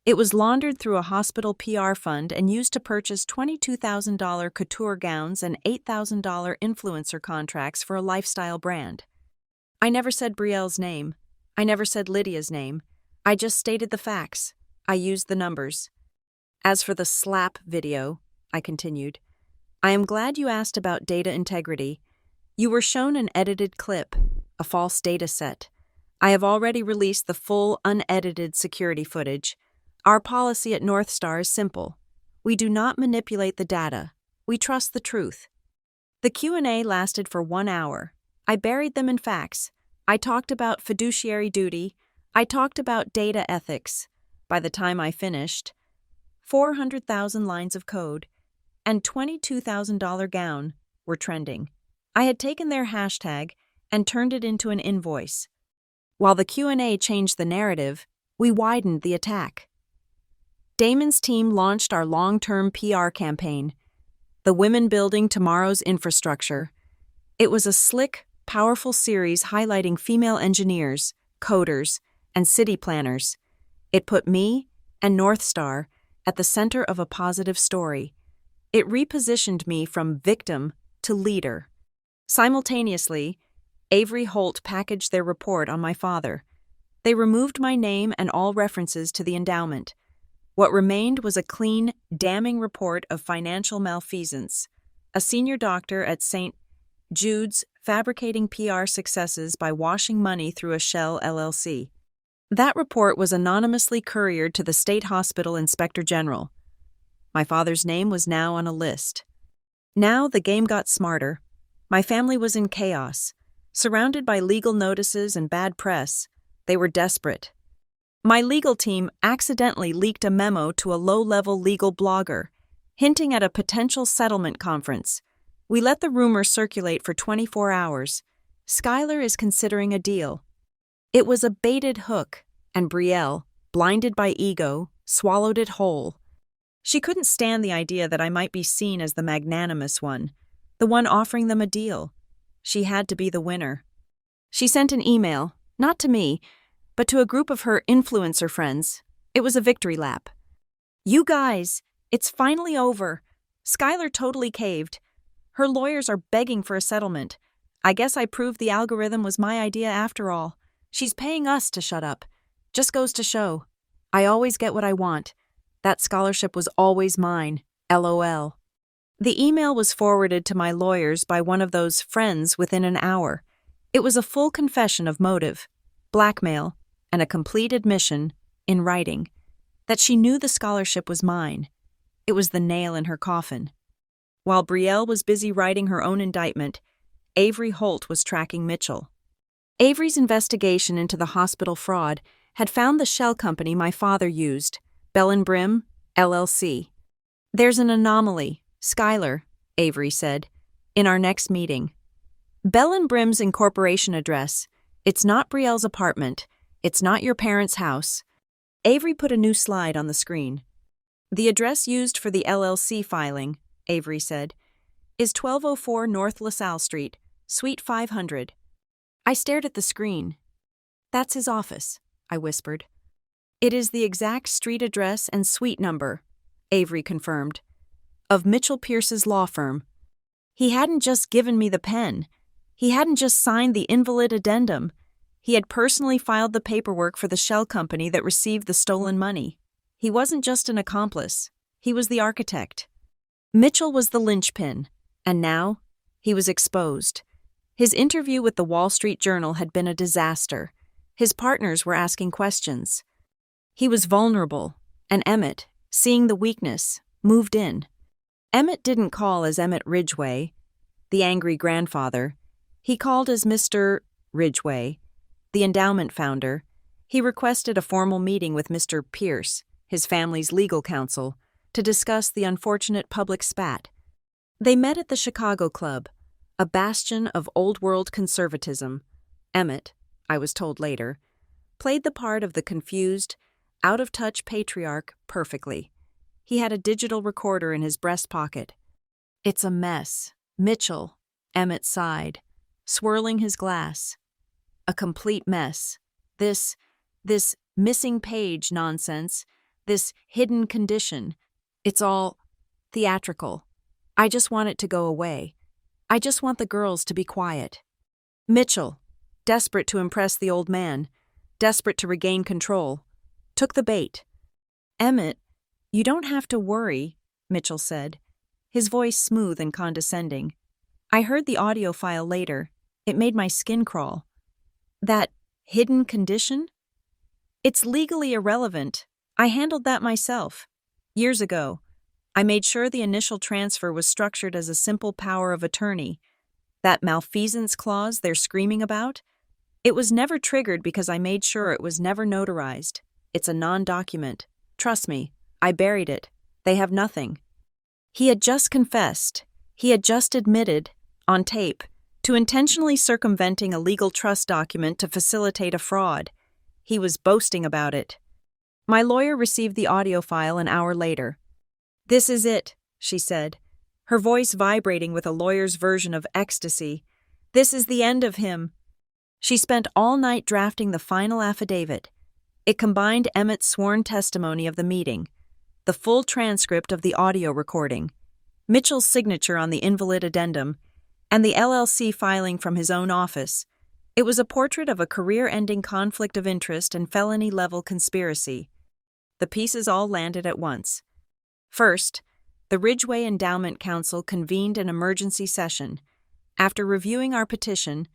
It was laundered through a hospital PR fund and used to purchase $22,000 couture gowns and $8,000 influencer contracts for a lifestyle brand. I never said Brielle's name. I never said Lydia's name. I just stated the facts. I used the numbers. As for the slap video, I continued, I am glad you asked about data integrity. You were shown an edited clip, a false data set. I have already released the full, unedited security footage. Our policy at North Star is simple. We do not manipulate the data. We trust the truth. The Q&A lasted for 1 hour. I buried them in facts. I talked about fiduciary duty. I talked about data ethics. By the time I finished, 400,000 lines of code and $22,000 gown were trending. I had taken their hashtag and turned it into an invoice. While the Q&A changed the narrative, we widened the attack. Damon's team launched our long-term PR campaign, The Women Building Tomorrow's Infrastructure. It was a slick, powerful series highlighting female engineers, coders, and city planners. It put me and North Star at the center of a positive story. It repositioned me from victim to leader. Simultaneously, Avery Holt packaged their report on my father. They removed my name and all references to the endowment. What remained was a clean, damning report of financial malfeasance. A senior doctor at St. Jude's fabricating PR successes by washing money through a shell LLC. That report was anonymously couriered to the State Hospital Inspector General. My father's name was now on a list. Now the game got smarter. My family was in chaos. Surrounded by legal notices and bad press, they were desperate. My legal team accidentally leaked a memo to a low-level legal blogger, hinting at a potential settlement conference. We let the rumor circulate for 24 hours. Skylar is considering a deal. It was a baited hook, and Brielle, blinded by ego, swallowed it whole. She couldn't stand the idea that I might be seen as the magnanimous one, the one offering them a deal. She had to be the winner. She sent an email, not to me, but to a group of her influencer friends. It was a victory lap. You guys, it's finally over. Skylar totally caved. Her lawyers are begging for a settlement. I guess I proved the algorithm was my idea after all. She's paying us to shut up. Just goes to show. I always get what I want. That scholarship was always mine. LOL. The email was forwarded to my lawyers by one of those friends within an hour. It was a full confession of motive, blackmail, and a complete admission, in writing, that she knew the scholarship was mine. It was the nail in her coffin. While Brielle was busy writing her own indictment, Avery Holt was tracking Mitchell. Avery's investigation into the hospital fraud had found the shell company my father used, Bell & Brim, LLC. There's an anomaly, Skylar, Avery said, in our next meeting. Bell & Brim's incorporation address It's not Brielle's apartment. It's not your parents' house. Avery put a new slide on the screen. The address used for the LLC filing, Avery said, is 1204 North LaSalle Street, Suite 500. I stared at the screen. That's his office, I whispered. It is the exact street address and suite number, Avery confirmed, of Mitchell Pierce's law firm. He hadn't just given me the pen. He hadn't just signed the invalid addendum. He had personally filed the paperwork for the shell company that received the stolen money. He wasn't just an accomplice. He was the architect. Mitchell was the linchpin, and now he was exposed. His interview with the Wall Street Journal had been a disaster. His partners were asking questions. He was vulnerable, and Emmett, seeing the weakness, moved in. Emmett didn't call as Emmett Ridgway, the angry grandfather. He called as Mr. Ridgway, the endowment founder. He requested a formal meeting with Mr. Pierce, his family's legal counsel, to discuss the unfortunate public spat. They met at the Chicago Club, a bastion of old-world conservatism. Emmett, I was told later, played the part of the confused, out-of-touch patriarch perfectly. He had a digital recorder in his breast pocket. It's a mess, Mitchell, Emmett sighed, swirling his glass. A complete mess. This missing page nonsense, this hidden condition. It's all theatrical. I just want it to go away. I just want the girls to be quiet. Mitchell, desperate to impress the old man, desperate to regain control, took the bait. Emmett, you don't have to worry, Mitchell said, his voice smooth and condescending. I heard the audio file later. It made my skin crawl. That hidden condition? It's legally irrelevant. I handled that myself. Years ago, I made sure the initial transfer was structured as a simple power of attorney. That malfeasance clause they're screaming about? It was never triggered because I made sure it was never notarized. It's a non-document. Trust me, I buried it. They have nothing. He had just confessed. He had just admitted, on tape, to intentionally circumventing a legal trust document to facilitate a fraud. He was boasting about it. My lawyer received the audio file an hour later. This is it, she said, her voice vibrating with a lawyer's version of ecstasy. This is the end of him. She spent all night drafting the final affidavit. It combined Emmett's sworn testimony of the meeting, the full transcript of the audio recording, Mitchell's signature on the invalid addendum, and the LLC filing from his own office. It was a portrait of a career-ending conflict of interest and felony-level conspiracy. The pieces all landed at once. First, the Ridgway Endowment Council convened an emergency session. After reviewing our petition,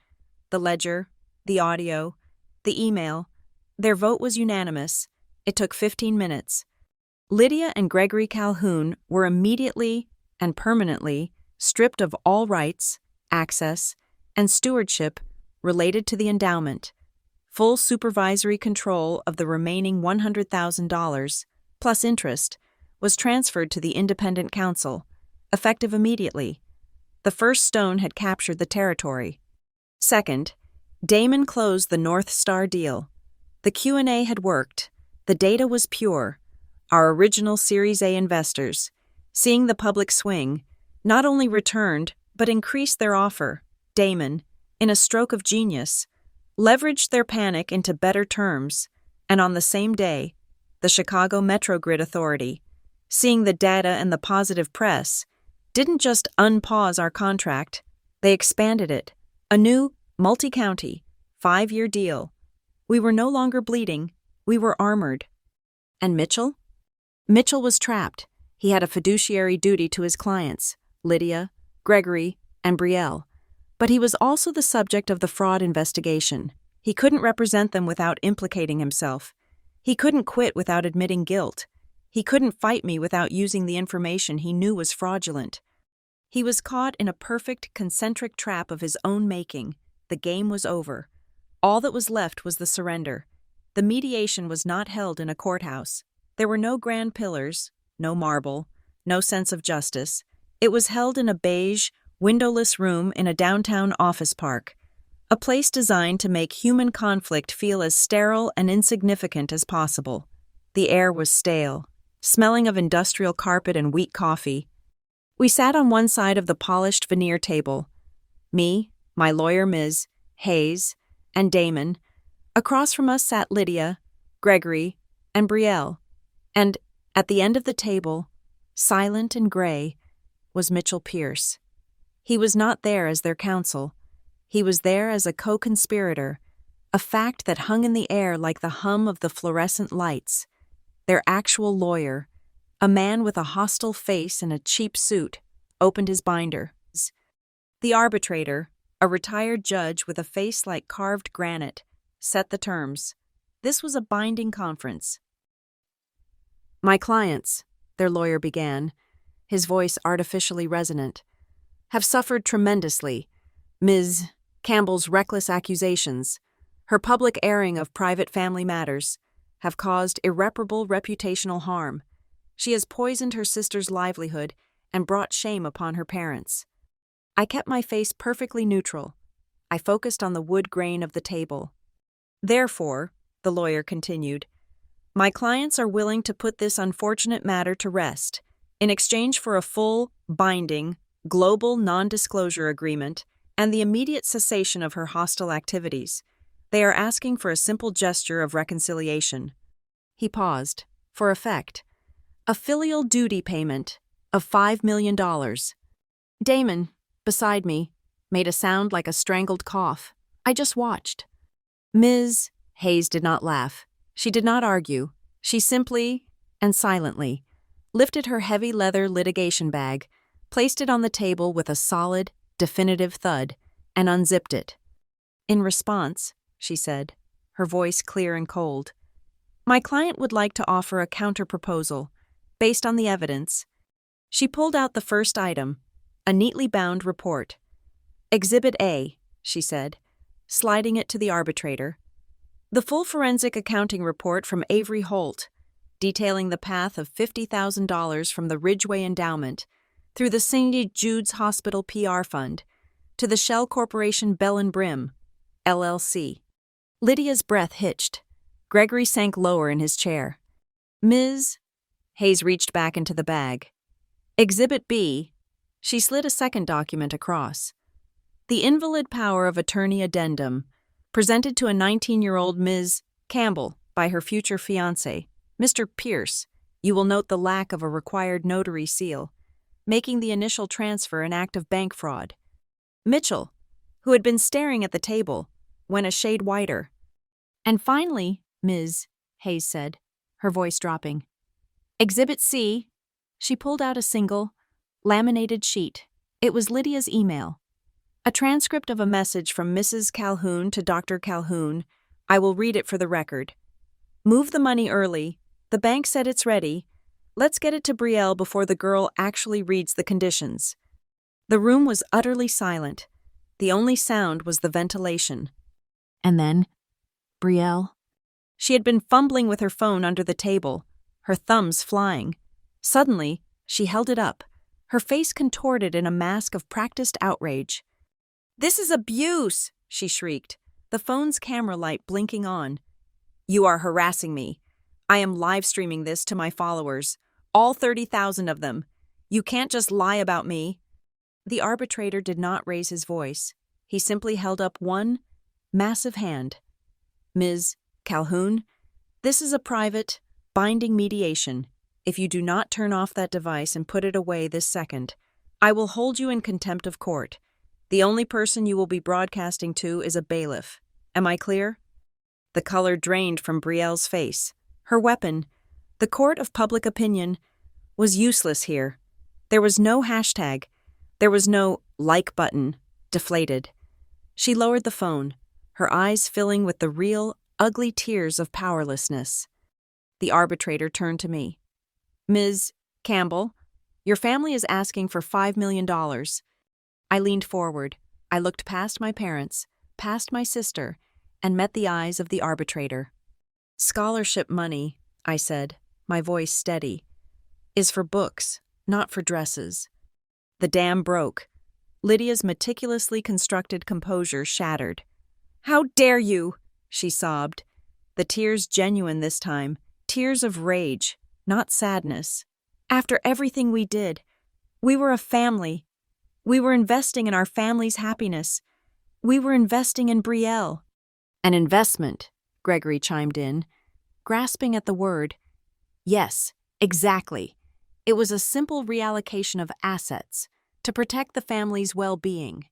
the ledger, the audio, the email, their vote was unanimous. It took 15 minutes. Lydia and Gregory Calhoun were immediately and permanently stripped of all rights, access, and stewardship related to the endowment. Full supervisory control of the remaining $100,000, plus interest, was transferred to the independent council, effective immediately. The first stone had captured the territory. Second, Damon closed the North Star deal. The Q&A had worked. The data was pure. Our original Series A investors, seeing the public swing, not only returned, but increased their offer. Damon, in a stroke of genius, leveraged their panic into better terms, and on the same day, the Chicago Metro Grid Authority, seeing the data and the positive press, didn't just unpause our contract, they expanded it. A new, multi-county, 5-year deal. We were no longer bleeding, we were armored. And Mitchell? Mitchell was trapped. He had a fiduciary duty to his clients, Lydia, Gregory, and Brielle. But he was also the subject of the fraud investigation. He couldn't represent them without implicating himself. He couldn't quit without admitting guilt. He couldn't fight me without using the information he knew was fraudulent. He was caught in a perfect concentric trap of his own making. The game was over. All that was left was the surrender. The mediation was not held in a courthouse. There were no grand pillars, no marble, no sense of justice. It was held in a beige, windowless room in a downtown office park. A place designed to make human conflict feel as sterile and insignificant as possible. The air was stale, smelling of industrial carpet and weak coffee. We sat on one side of the polished veneer table. Me, my lawyer Ms. Hayes, and Damon. Across from us sat Lydia, Gregory, and Brielle. And, at the end of the table, silent and gray, was Mitchell Pierce. He was not there as their counsel. He was there as a co-conspirator, a fact that hung in the air like the hum of the fluorescent lights. Their actual lawyer, a man with a hostile face and a cheap suit, opened his binder. The arbitrator, a retired judge with a face like carved granite, set the terms. This was a binding conference. "My clients," their lawyer began, his voice artificially resonant, "have suffered tremendously. Ms. Campbell's reckless accusations, her public airing of private family matters, have caused irreparable reputational harm. She has poisoned her sister's livelihood and brought shame upon her parents." I kept my face perfectly neutral. I focused on the wood grain of the table. "Therefore," the lawyer continued, "my clients are willing to put this unfortunate matter to rest in exchange for a full, binding, global non-disclosure agreement and the immediate cessation of her hostile activities. They are asking for a simple gesture of reconciliation." He paused, for effect. "A filial duty payment of $5 million. Damon, beside me, made a sound like a strangled cough. I just watched. Ms. Hayes did not laugh. She did not argue. She simply, and silently, lifted her heavy leather litigation bag, placed it on the table with a solid, definitive thud, and unzipped it. "In response," she said, her voice clear and cold, "my client would like to offer a counter-proposal, based on the evidence." She pulled out the first item, a neatly bound report. "Exhibit A," she said, sliding it to the arbitrator. "The full forensic accounting report from Avery Holt, detailing the path of $50,000 from the Ridgeway Endowment through the St. Jude's Hospital PR Fund to the Shell Corporation Bell and Brim, LLC." Lydia's breath hitched. Gregory sank lower in his chair. "Ms. Hayes reached back into the bag. "Exhibit B." She slid a second document across. "The invalid power of attorney addendum, presented to a 19-year-old Ms. Campbell by her future fiancé, Mr. Pierce. You will note the lack of a required notary seal, making the initial transfer an act of bank fraud." Mitchell, who had been staring at the table, went a shade whiter. "And finally, Ms. Hayes said, her voice dropping, "Exhibit C." She pulled out a single, laminated sheet. It was Lydia's email. A transcript of a message from Mrs. Calhoun to Dr. Calhoun. I will read it for the record. "Move the money early. The bank said it's ready. Let's get it to Brielle before the girl actually reads the conditions." The room was utterly silent. The only sound was the ventilation. And then, Brielle. She had been fumbling with her phone under the table, her thumbs flying. Suddenly, she held it up, her face contorted in a mask of practiced outrage. "This is abuse!" she shrieked, the phone's camera light blinking on. "You are harassing me. I am live-streaming this to my followers, all 30,000 of them. You can't just lie about me." The arbitrator did not raise his voice. He simply held up one massive hand. "Ms. Calhoun, this is a private, binding mediation. If you do not turn off that device and put it away this second, I will hold you in contempt of court. The only person you will be broadcasting to is a bailiff. Am I clear?" The color drained from Brielle's face. Her weapon, the court of public opinion, was useless here. There was no hashtag. There was no like button, deflated. She lowered the phone, her eyes filling with the real, ugly tears of powerlessness. The arbitrator turned to me. "Ms. Campbell, your family is asking for $5 million. I leaned forward. I looked past my parents, past my sister, and met the eyes of the arbitrator. "Scholarship money," I said, my voice steady, "is for books, not for dresses." The dam broke. Lydia's meticulously constructed composure shattered. "How dare you?" she sobbed, the tears genuine this time, tears of rage, not sadness. "After everything we did, we were a family. We were investing in our family's happiness. We were investing in Brielle." "An investment," Gregory chimed in, grasping at the word. "Yes, exactly. It was a simple reallocation of assets to protect the family's well-being."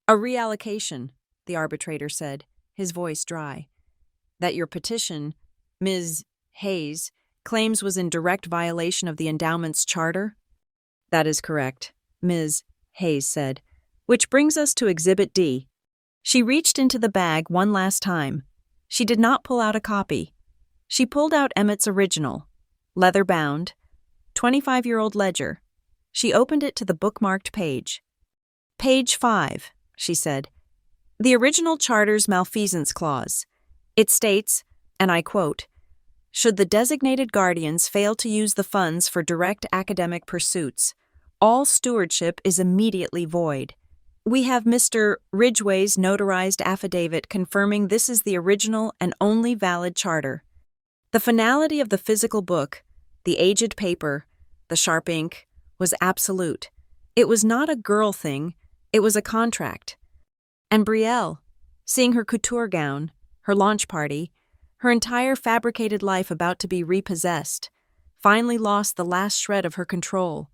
"A reallocation," the arbitrator said, his voice dry, "that your petition, Ms. Hayes, claims was in direct violation of the endowment's charter?" "That is correct," Ms. Hayes said, "which brings us to Exhibit D." She reached into the bag one last time. She did not pull out a copy. She pulled out Emmett's original, leather-bound, 25-year-old ledger. She opened it to the bookmarked page. "Page 5, she said. "The original charter's malfeasance clause. It states, and I quote, 'Should the designated guardians fail to use the funds for direct academic pursuits, all stewardship is immediately void.' We have Mr. Ridgway's notarized affidavit confirming this is the original and only valid charter. The finality of the physical book, the aged paper, the sharp ink, was absolute. It was not a girl thing, it was a contract. And Brielle, seeing her couture gown, her launch party, her entire fabricated life about to be repossessed, finally lost the last shred of her control.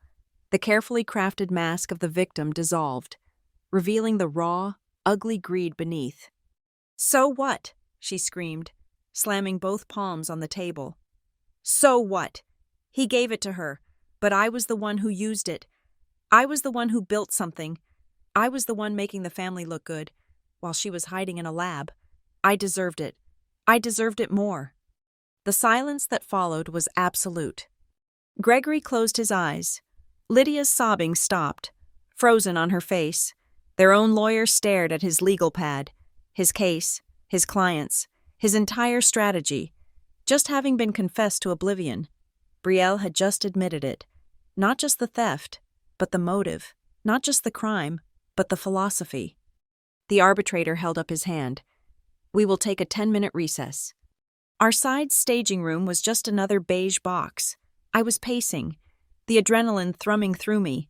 The carefully crafted mask of the victim dissolved, revealing the raw, ugly greed beneath. "So what?" she screamed, slamming both palms on the table. "So what? He gave it to her, but I was the one who used it. I was the one who built something. I was the one making the family look good, while she was hiding in a lab. I deserved it. I deserved it more." The silence that followed was absolute. Gregory closed his eyes. Lydia's sobbing stopped, frozen on her face. Their own lawyer stared at his legal pad, his case, his clients, his entire strategy, just having been confessed to oblivion. Brielle had just admitted it. Not just the theft, but the motive. Not just the crime, but the philosophy. The arbitrator held up his hand. "We will take a 10-minute recess." Our side staging room was just another beige box. I was pacing, the adrenaline thrumming through me.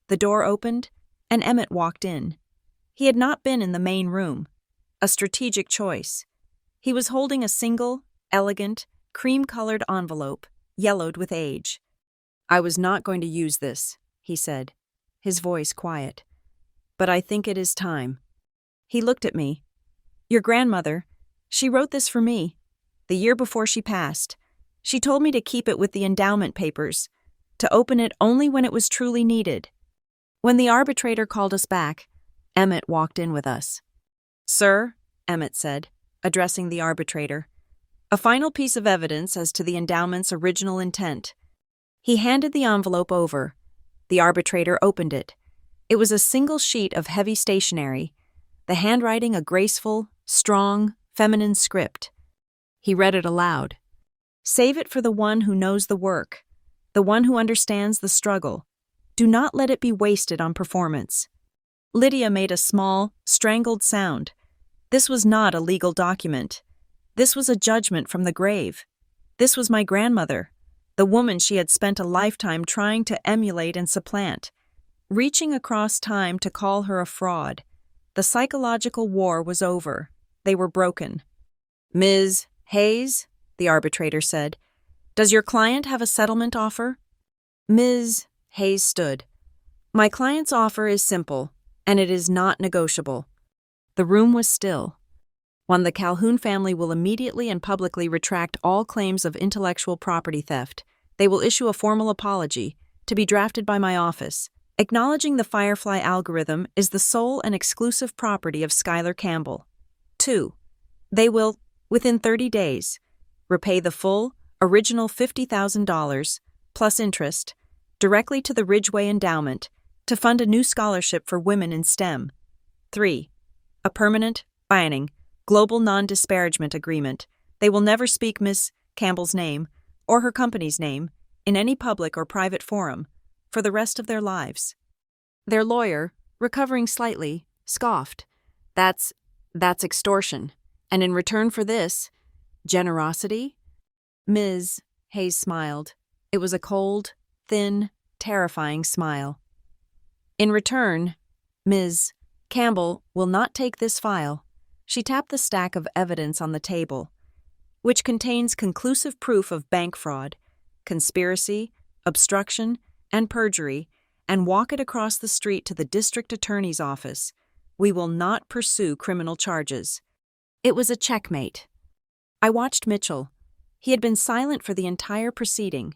The door opened, and Emmett walked in. He had not been in the main room. A strategic choice. He was holding a single, elegant, cream-colored envelope, yellowed with age. "I was not going to use this," he said, his voice quiet. "But I think it is time." He looked at me. "Your grandmother, she wrote this for me. The year before she passed. She told me to keep it with the endowment papers, to open it only when it was truly needed." When the arbitrator called us back, Emmett walked in with us. "Sir," Emmett said, addressing the arbitrator, "a final piece of evidence as to the endowment's original intent." He handed the envelope over. The arbitrator opened it. It was a single sheet of heavy stationery, the handwriting a graceful, strong, feminine script. He read it aloud. "Save it for the one who knows the work, the one who understands the struggle. Do not let it be wasted on performance." Lydia made a small, strangled sound. This was not a legal document. This was a judgment from the grave. This was my grandmother, the woman she had spent a lifetime trying to emulate and supplant, reaching across time to call her a fraud. The psychological war was over. They were broken. "Ms. Hayes," the arbitrator said, "does your client have a settlement offer?" Ms. Hayes stood. "My client's offer is simple, and it is not negotiable." The room was still. "One, the Calhoun family will immediately and publicly retract all claims of intellectual property theft. They will issue a formal apology, to be drafted by my office, acknowledging the Firefly algorithm is the sole and exclusive property of Schuyler Campbell. 2, they will, within 30 days, repay the full, original $50,000, plus interest, directly to the Ridgway Endowment to fund a new scholarship for women in STEM. 3, a permanent, binding, global non-disparagement agreement. They will never speak Miss Campbell's name or her company's name in any public or private forum for the rest of their lives." Their lawyer, recovering slightly, scoffed. "That's That's extortion. And in return for this, generosity? Ms. Hayes smiled. It was a cold, thin, terrifying smile. In return, Ms. Campbell will not take this file. She tapped the stack of evidence on the table, which contains conclusive proof of bank fraud, conspiracy, obstruction, and perjury, and walk it across the street to the district attorney's office. We will not pursue criminal charges. It was a checkmate. I watched Mitchell. He had been silent for the entire proceeding,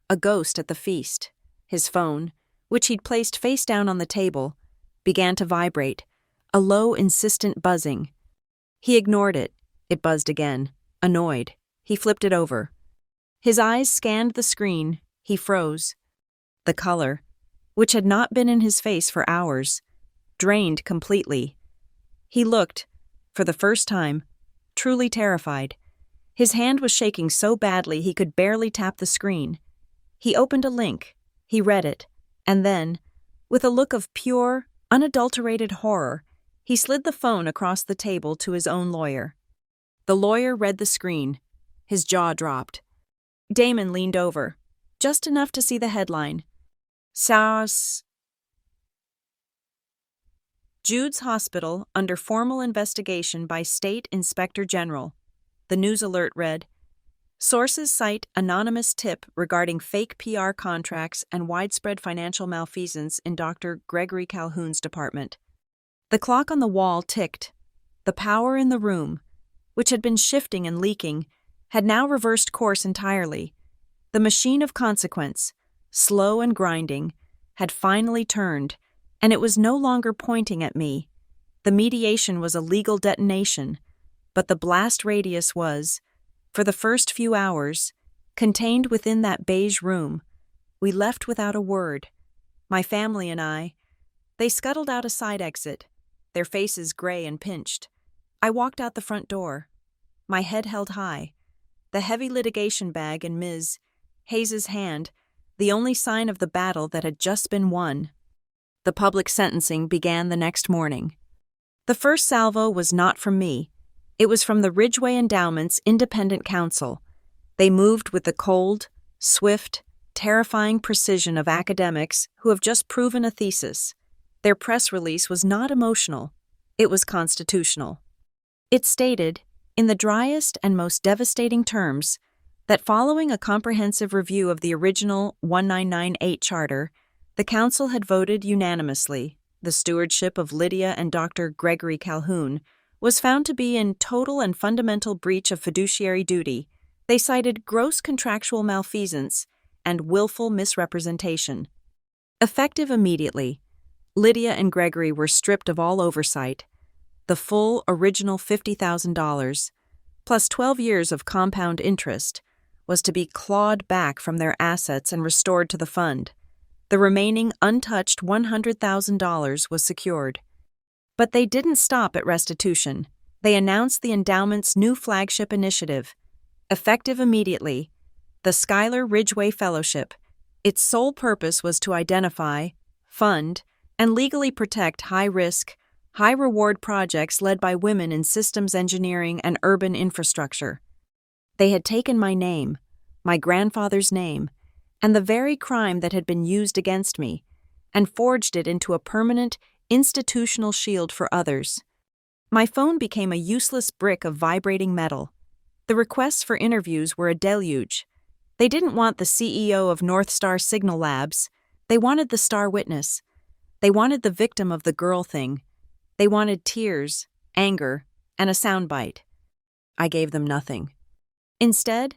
a ghost at the feast. His phone, which he'd placed face down on the table, began to vibrate, a low, insistent buzzing. He ignored it. It buzzed again. Annoyed, he flipped it over. His eyes scanned the screen. He froze. The color, which had not been in his face for hours, drained completely. He looked, for the first time, truly terrified. His hand was shaking so badly he could barely tap the screen. He opened a link. He read it, and then, with a look of pure, unadulterated horror, he slid the phone across the table to his own lawyer. The lawyer read the screen. His jaw dropped. Damon leaned over, just enough to see the headline. SARS. Jude's Hospital under formal investigation by State Inspector General. The news alert read, sources cite anonymous tip regarding fake PR contracts and widespread financial malfeasance in Dr. Gregory Calhoun's department. The clock on the wall ticked. The power in the room, which had been shifting and leaking, had now reversed course entirely. The machine of consequence, slow and grinding, had finally turned, and it was no longer pointing at me. The mediation was a legal detonation, but the blast radius was, for the first few hours, contained within that beige room. We left without a word. My family and I. They scuttled out a side exit, their faces gray and pinched. I walked out the front door, my head held high, the heavy litigation bag in Ms. Hayes's hand, the only sign of the battle that had just been won. The public sentencing began the next morning. The first salvo was not from me. It was from the Ridgeway Endowment's independent counsel. They moved with the cold, swift, terrifying precision of academics who have just proven a thesis. Their press release was not emotional. It was constitutional. It stated, in the driest and most devastating terms, that following a comprehensive review of the original 1998 Charter, the Council had voted unanimously the stewardship of Lydia and Dr. Gregory Calhoun was found to be in total and fundamental breach of fiduciary duty. They cited gross contractual malfeasance and willful misrepresentation. Effective immediately, Lydia and Gregory were stripped of all oversight. The full original $50,000, plus 12 years of compound interest, was to be clawed back from their assets and restored to the fund. The remaining untouched $100,000 was secured. But they didn't stop at restitution. They announced the endowment's new flagship initiative, effective immediately, the Schuyler Ridgeway Fellowship. Its sole purpose was to identify, fund, and legally protect high-risk, high-reward projects led by women in systems engineering and urban infrastructure. They had taken my name, my grandfather's name, and the very crime that had been used against me, and forged it into a permanent, institutional shield for others. My phone became a useless brick of vibrating metal. The requests for interviews were a deluge. They didn't want the CEO of North Star Signal Labs. They wanted the star witness. They wanted the victim of the girl thing. They wanted tears, anger, and a soundbite. I gave them nothing. Instead,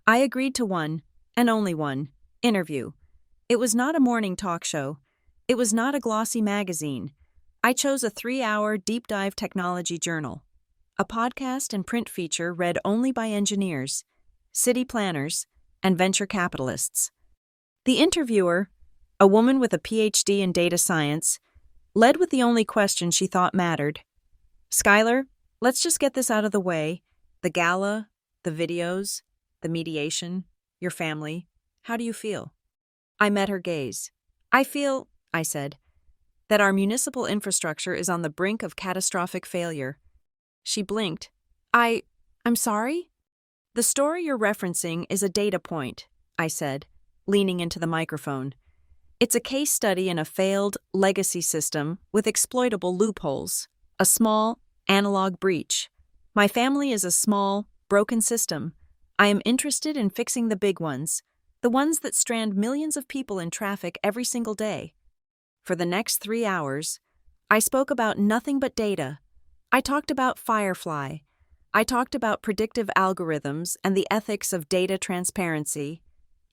I agreed to one, and only one, interview. It was not a morning talk show. It was not a glossy magazine. I chose a 3-hour deep-dive technology journal, a podcast and print feature read only by engineers, city planners, and venture capitalists. The interviewer, a woman with a PhD in data science, led with the only question she thought mattered. Schuyler, let's just get this out of the way. The gala, the videos, the mediation, your family. How do you feel? I met her gaze. I feel, I said, that our municipal infrastructure is on the brink of catastrophic failure. She blinked. I'm sorry? The story you're referencing is a data point, I said, leaning into the microphone. It's a case study in a failed legacy system with exploitable loopholes, a small, analog breach. My family is a small, broken system. I am interested in fixing the big ones, the ones that strand millions of people in traffic every single day. For the next 3 hours, I spoke about nothing but data. I talked about Firefly. I talked about predictive algorithms and the ethics of data transparency.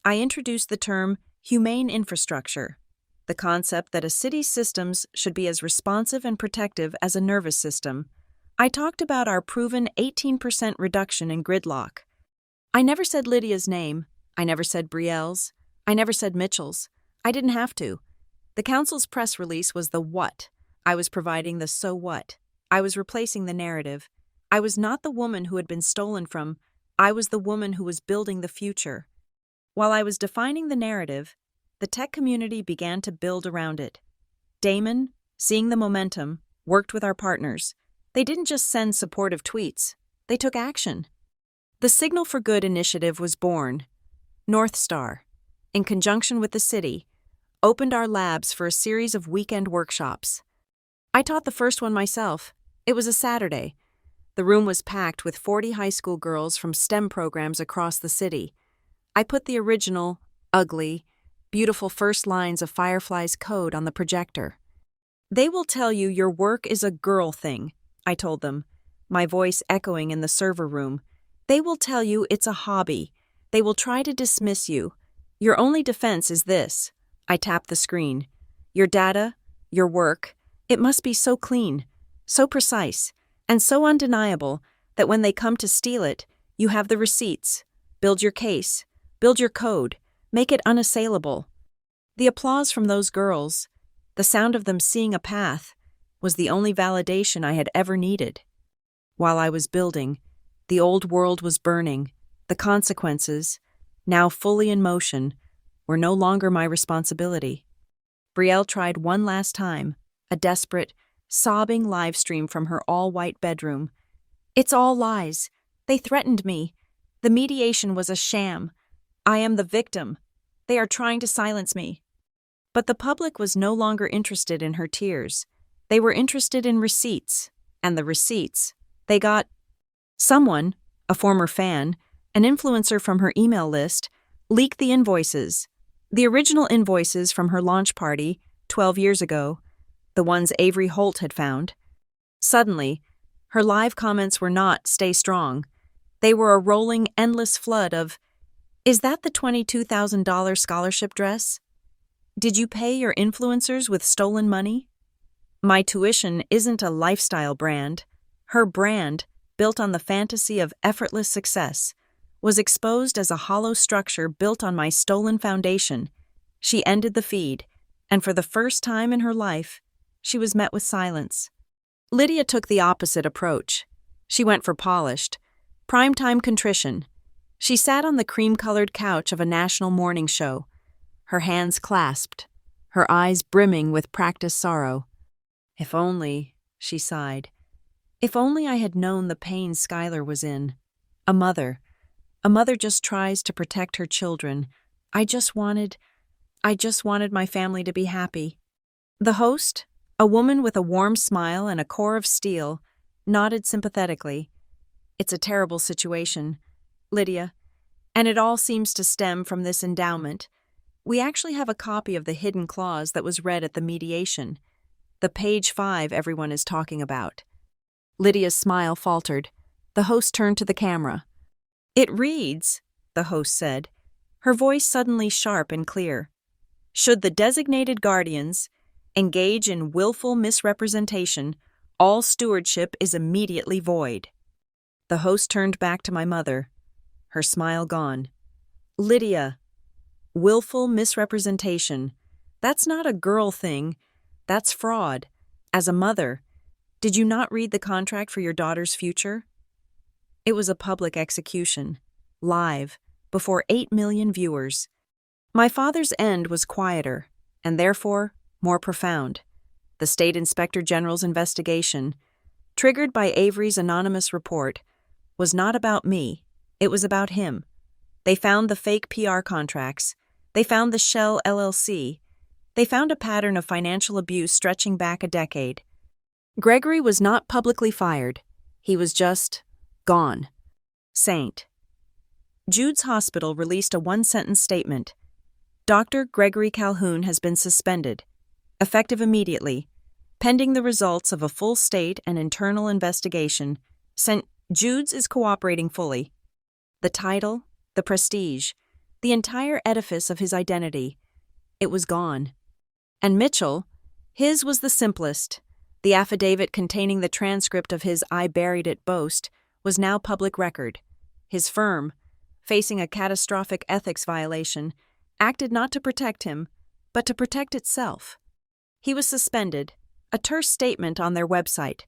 I introduced the term humane infrastructure, the concept that a city's systems should be as responsive and protective as a nervous system. I talked about our proven 18% reduction in gridlock. I never said Lydia's name. I never said Brielle's. I never said Mitchell's. I didn't have to. The council's press release was the what. I was providing the so what. I was replacing the narrative. I was not the woman who had been stolen from. I was the woman who was building the future. While I was defining the narrative, the tech community began to build around it. Damon, seeing the momentum, worked with our partners. They didn't just send supportive tweets. They took action. The Signal for Good initiative was born. North Star, in conjunction with the city, opened our labs for a series of weekend workshops. I taught the first one myself. It was a Saturday. The room was packed with 40 high school girls from STEM programs across the city. I put the original, ugly, beautiful first lines of Firefly's code on the projector. They will tell you your work is a girl thing, I told them, my voice echoing in the server room. They will tell you it's a hobby. They will try to dismiss you. Your only defense is this. I tapped the screen. Your data, your work, it must be so clean, so precise, and so undeniable that when they come to steal it, you have the receipts. Build your case. Build your code. Make it unassailable. The applause from those girls, the sound of them seeing a path, was the only validation I had ever needed. While I was building, the old world was burning. The consequences, now fully in motion, were no longer my responsibility. Brielle tried one last time, a desperate, sobbing live stream from her all-white bedroom. It's all lies. They threatened me. The mediation was a sham. I am the victim. They are trying to silence me. But the public was no longer interested in her tears. They were interested in receipts. And the receipts, they got... Someone, a former fan, an influencer from her email list, leaked the invoices. The original invoices from her launch party, 12 years ago, the ones Avery Holt had found. Suddenly, her live comments were not "stay strong." They were a rolling, endless flood of, "Is that the $22,000 scholarship dress? Did you pay your influencers with stolen money?" My tuition isn't a lifestyle brand. Her brand, built on the fantasy of effortless success, was exposed as a hollow structure built on my stolen foundation. She ended the feed, and for the first time in her life, she was met with silence. Lydia took the opposite approach. She went for polished, primetime contrition. She sat on the cream-colored couch of a national morning show, her hands clasped, her eyes brimming with practiced sorrow. If only, she sighed, if only I had known the pain Skylar was in. A mother just tries to protect her children. I just wanted my family to be happy. The host, a woman with a warm smile and a core of steel, nodded sympathetically. It's a terrible situation, Lydia, and it all seems to stem from this endowment. We actually have a copy of the hidden clause that was read at the mediation, the page 5 everyone is talking about. Lydia's smile faltered. The host turned to the camera. It reads, the host said, her voice suddenly sharp and clear. Should the designated guardians engage in willful misrepresentation, all stewardship is immediately void. The host turned back to my mother, her smile gone. Lydia, willful misrepresentation. That's not a girl thing. That's fraud. As a mother, did you not read the contract for your daughter's future? It was a public execution, live, before 8 million viewers. My father's end was quieter, and therefore more profound. The State Inspector General's investigation, triggered by Avery's anonymous report, was not about me. It was about him. They found the fake PR contracts. They found the Shell LLC. They found a pattern of financial abuse stretching back a decade. Gregory was not publicly fired. He was just gone. Saint. Jude's hospital released a one-sentence statement. Dr. Gregory Calhoun has been suspended, effective immediately, pending the results of a full state and internal investigation. St. Jude's is cooperating fully. The title, the prestige, the entire edifice of his identity, it was gone. And Mitchell, his was the simplest. The affidavit containing the transcript of his "I buried it" boast was now public record. His firm, facing a catastrophic ethics violation, acted not to protect him, but to protect itself. He was suspended, a terse statement on their website.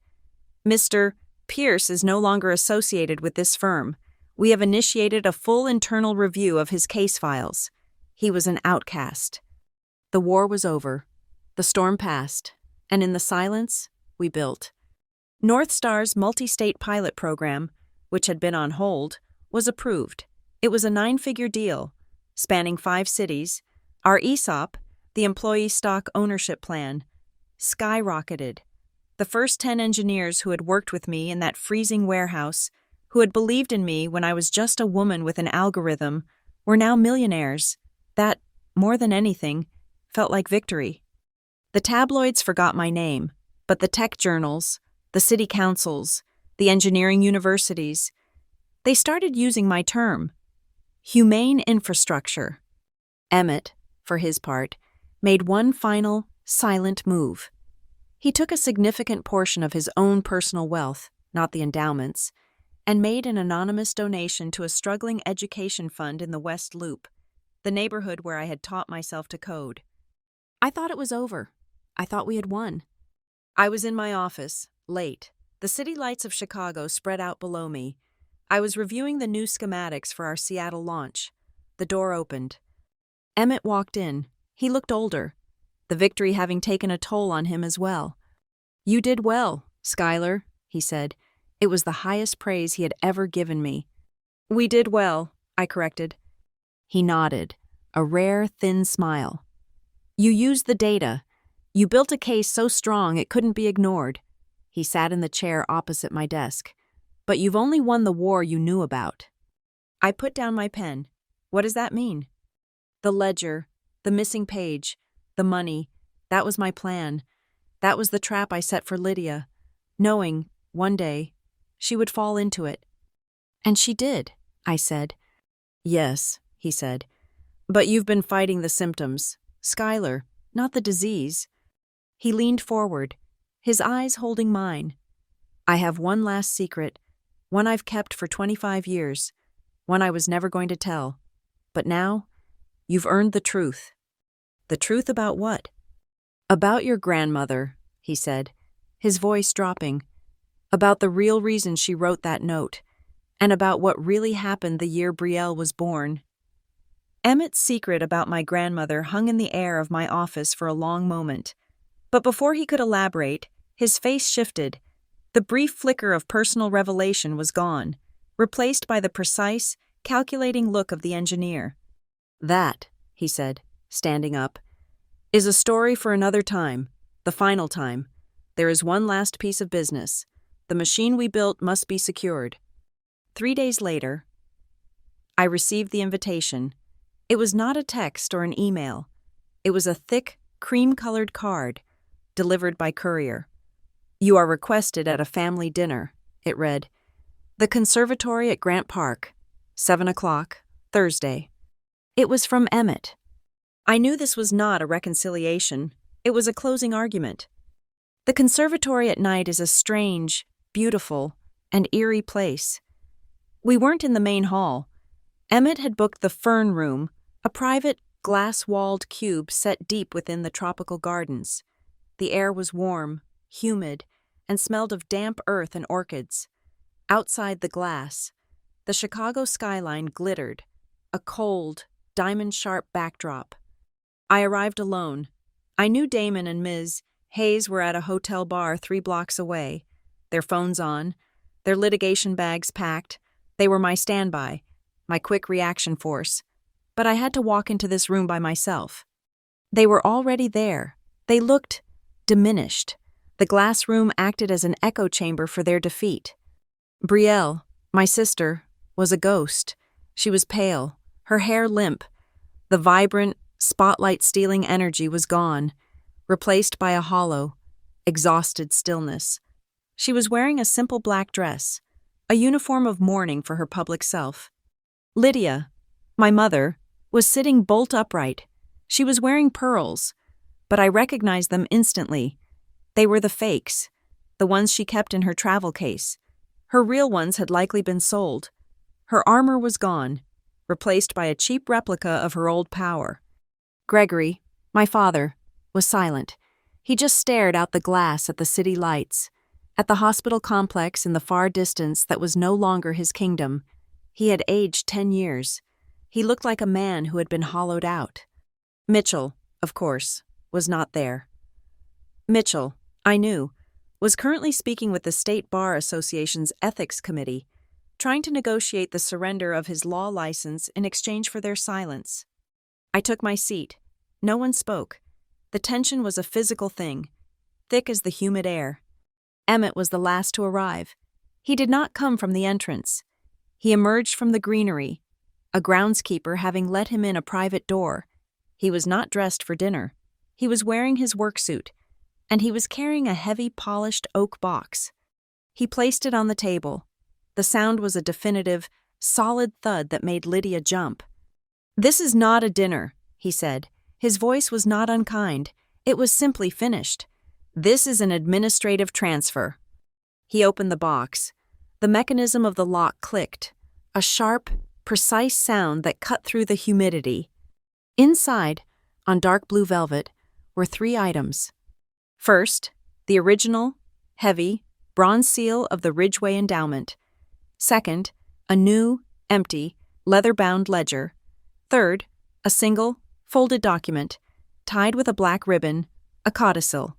Mr. Pierce is no longer associated with this firm. We have initiated a full internal review of his case files. He was an outcast. The war was over. The storm passed, and in the silence, we built. North Star's multi-state pilot program, which had been on hold, was approved. It was a 9-figure deal, spanning 5 cities. Our ESOP, the Employee Stock Ownership Plan, skyrocketed. The first 10 engineers who had worked with me in that freezing warehouse, who had believed in me when I was just a woman with an algorithm, were now millionaires. That, more than anything, felt like victory. The tabloids forgot my name, but the tech journals, the city councils, the engineering universities, they started using my term, humane infrastructure. Emmett, for his part, made one final, silent move. He took a significant portion of his own personal wealth, not the endowments, and made an anonymous donation to a struggling education fund in the West Loop, the neighborhood where I had taught myself to code. I thought it was over. I thought we had won. I was in my office, late. The city lights of Chicago spread out below me. I was reviewing the new schematics for our Seattle launch. The door opened. Emmett walked in. He looked older, the victory having taken a toll on him as well. "You did well, Schuyler," he said. It was the highest praise he had ever given me. "We did well," I corrected. He nodded, a rare, thin smile. "You used the data. You built a case so strong it couldn't be ignored." He sat in the chair opposite my desk. "But you've only won the war you knew about." I put down my pen. What does that mean? The ledger, the missing page, the money, that was my plan. That was the trap I set for Lydia, knowing, one day, she would fall into it. "And she did," I said. "Yes," he said. "But you've been fighting the symptoms, Schuyler, not the disease." He leaned forward, his eyes holding mine. "I have one last secret, one I've kept for 25 years, one I was never going to tell. But now, you've earned the truth." "The truth about what?" "About your grandmother," he said, his voice dropping. "About the real reason she wrote that note, and about what really happened the year Brielle was born." Emmett's secret about my grandmother hung in the air of my office for a long moment. But before he could elaborate, his face shifted. The brief flicker of personal revelation was gone, replaced by the precise, calculating look of the engineer. "That," he said, standing up, "is a story for another time, the final time. There is one last piece of business. The machine we built must be secured." 3 days later, I received the invitation. It was not a text or an email. It was a thick, cream-colored card, delivered by courier. "You are requested at a family dinner," it read. "The conservatory at Grant Park, 7 o'clock, Thursday." It was from Emmett. I knew this was not a reconciliation. It was a closing argument. The conservatory at night is a strange, beautiful, and eerie place. We weren't in the main hall. Emmett had booked the Fern Room, a private, glass-walled cube set deep within the tropical gardens. The air was warm, humid, and smelled of damp earth and orchids. Outside the glass, the Chicago skyline glittered, a cold, diamond-sharp backdrop. I arrived alone. I knew Damon and Ms. Hayes were at a hotel bar 3 blocks away. their phones on, their litigation bags packed. They were my standby, my quick reaction force. But I had to walk into this room by myself. They were already there. They looked diminished. The glass room acted as an echo chamber for their defeat. Brielle, my sister, was a ghost. She was pale, her hair limp. The vibrant, spotlight-stealing energy was gone, replaced by a hollow, exhausted stillness. She was wearing a simple black dress, a uniform of mourning for her public self. Lydia, my mother, was sitting bolt upright. She was wearing pearls, but I recognized them instantly. They were the fakes, the ones she kept in her travel case. Her real ones had likely been sold. Her armor was gone, replaced by a cheap replica of her old power. Gregory, my father, was silent. He just stared out the glass at the city lights, at the hospital complex in the far distance that was no longer his kingdom. He had aged 10 years. He looked like a man who had been hollowed out. Mitchell, of course, was not there. Mitchell, I knew, was currently speaking with the State Bar Association's Ethics Committee, trying to negotiate the surrender of his law license in exchange for their silence. I took my seat. No one spoke. The tension was a physical thing, thick as the humid air. Emmett was the last to arrive. He did not come from the entrance. He emerged from the greenery, a groundskeeper having let him in a private door. He was not dressed for dinner. He was wearing his work suit, and he was carrying a heavy polished oak box. He placed it on the table. The sound was a definitive, solid thud that made Lydia jump. "This is not a dinner," he said. His voice was not unkind. It was simply finished. "This is an administrative transfer." He opened the box. The mechanism of the lock clicked, a sharp, precise sound that cut through the humidity. Inside, on dark blue velvet, were 3 items. First, the original, heavy, bronze seal of the Ridgway Endowment. Second, a new, empty, leather-bound ledger. Third, a single, folded document, tied with a black ribbon, a codicil.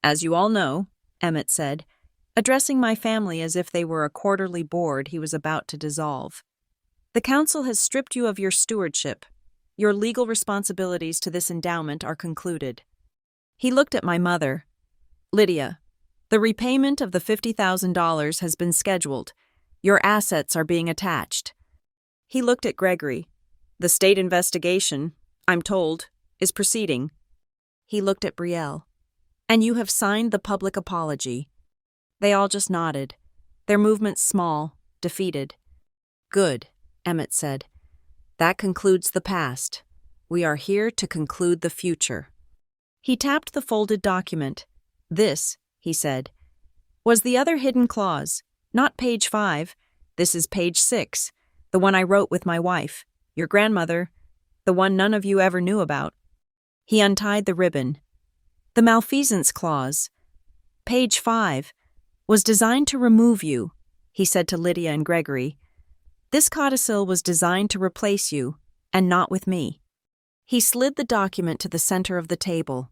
"As you all know," Emmett said, addressing my family as if they were a quarterly board he was about to dissolve, "the council has stripped you of your stewardship. Your legal responsibilities to this endowment are concluded." He looked at my mother. "Lydia, the repayment of the $50,000 has been scheduled. Your assets are being attached." He looked at Gregory. "The state investigation, I'm told, is proceeding." He looked at Brielle. "And you have signed the public apology." They all just nodded, their movements small, defeated. "Good," Emmett said. "That concludes the past. We are here to conclude the future." He tapped the folded document. "This," he said, "was the other hidden clause. Not page 5. This is page 6, the one I wrote with my wife, your grandmother, the one none of you ever knew about." He untied the ribbon. "The malfeasance clause. Page 5 was designed to remove you," he said to Lydia and Gregory. "This codicil was designed to replace you, and not with me." He slid the document to the center of the table.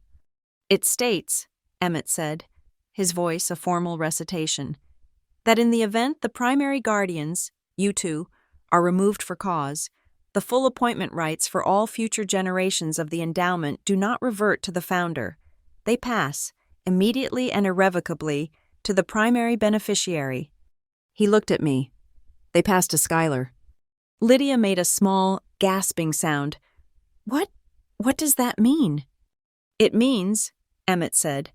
"It states," Emmett said, his voice a formal recitation, "that in the event the primary guardians, you two, are removed for cause, the full appointment rights for all future generations of the endowment do not revert to the founder. They pass, immediately and irrevocably, to the primary beneficiary." He looked at me. "They pass to Skylar." Lydia made a small, gasping sound. What does that mean?" "It means," Emmett said,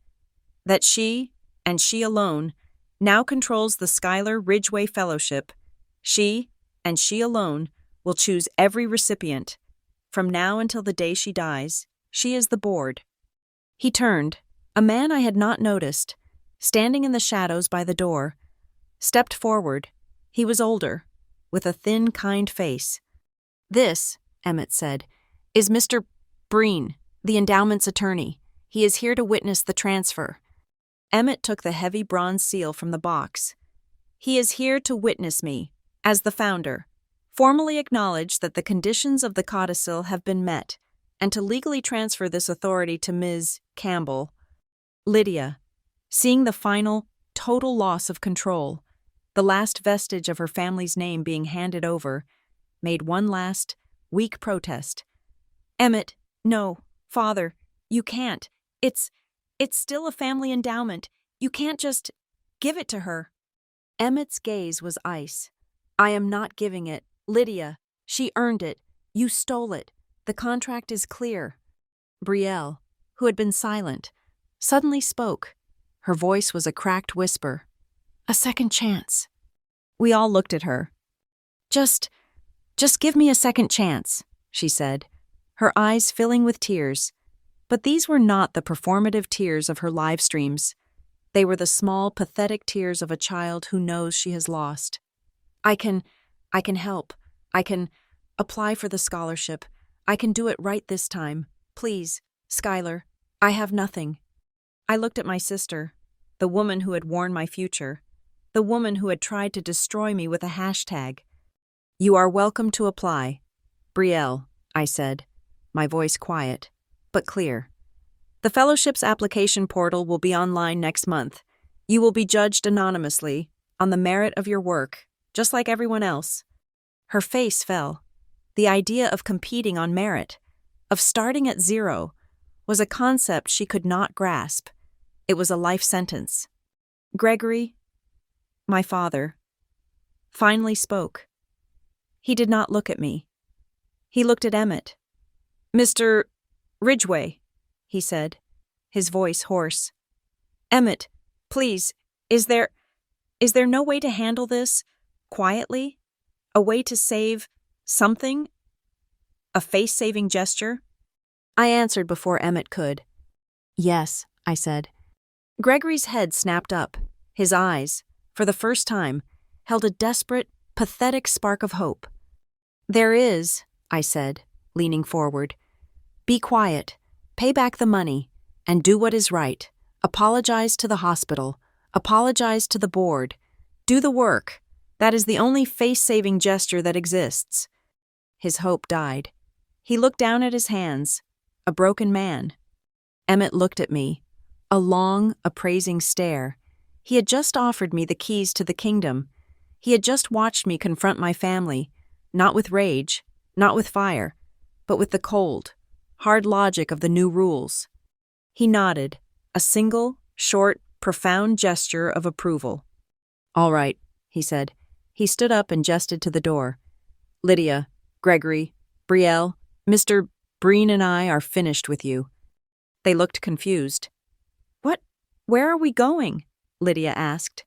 "that she, and she alone, now controls the Skylar Ridgway Fellowship. She, and she alone, will choose every recipient. From now until the day she dies, she is the board." He turned, a man I had not noticed, standing in the shadows by the door, stepped forward. He was older, with a thin, kind face. "This," Emmett said, "is Mr. Breen, the endowment's attorney. He is here to witness the transfer." Emmett took the heavy bronze seal from the box. "He is here to witness me, as the founder, formally acknowledge that the conditions of the codicil have been met, and to legally transfer this authority to Ms. Campbell." Lydia, seeing the final, total loss of control, the last vestige of her family's name being handed over, made one last, weak protest. "Emmett, no, Father, you can't. It's still a family endowment. You can't just give it to her." Emmett's gaze was ice. "I am not giving it. Lydia, she earned it. You stole it. The contract is clear." Brielle, who had been silent, suddenly spoke. Her voice was a cracked whisper. "A second chance." We all looked at her. Just give me a second chance," she said, her eyes filling with tears. But these were not the performative tears of her live streams. They were the small, pathetic tears of a child who knows she has lost. I can help. I can apply for the scholarship. I can do it right this time. Please, Skylar, I have nothing." I looked at my sister, the woman who had worn my future, the woman who had tried to destroy me with a hashtag. "You are welcome to apply." "Brielle," I said, my voice quiet, but clear. "The fellowship's application portal will be online next month. You will be judged anonymously, on the merit of your work, just like everyone else." Her face fell. The idea of competing on merit, of starting at zero, was a concept she could not grasp. It was a life sentence. Gregory, my father, finally spoke. He did not look at me. He looked at Emmett. "Mr. Ridgway," he said, his voice hoarse. "Emmett, please, is there no way to handle this quietly? A way to save something? A face-saving gesture?" I answered before Emmett could. "Yes," I said. Gregory's head snapped up. His eyes, for the first time, held a desperate, pathetic spark of hope. "There is," I said, leaning forward. "Be quiet, pay back the money, and do what is right. Apologize to the hospital. Apologize to the board. Do the work. That is the only face-saving gesture that exists." His hope died. He looked down at his hands, a broken man. Emmett looked at me, a long, appraising stare. He had just offered me the keys to the kingdom. He had just watched me confront my family, not with rage, not with fire, but with the cold, hard logic of the new rules. He nodded, a single, short, profound gesture of approval. "All right," he said. He stood up and gestured to the door. "Lydia, Gregory, Brielle, Mr. Breen and I are finished with you." They looked confused. "What? Where are we going?" Lydia asked.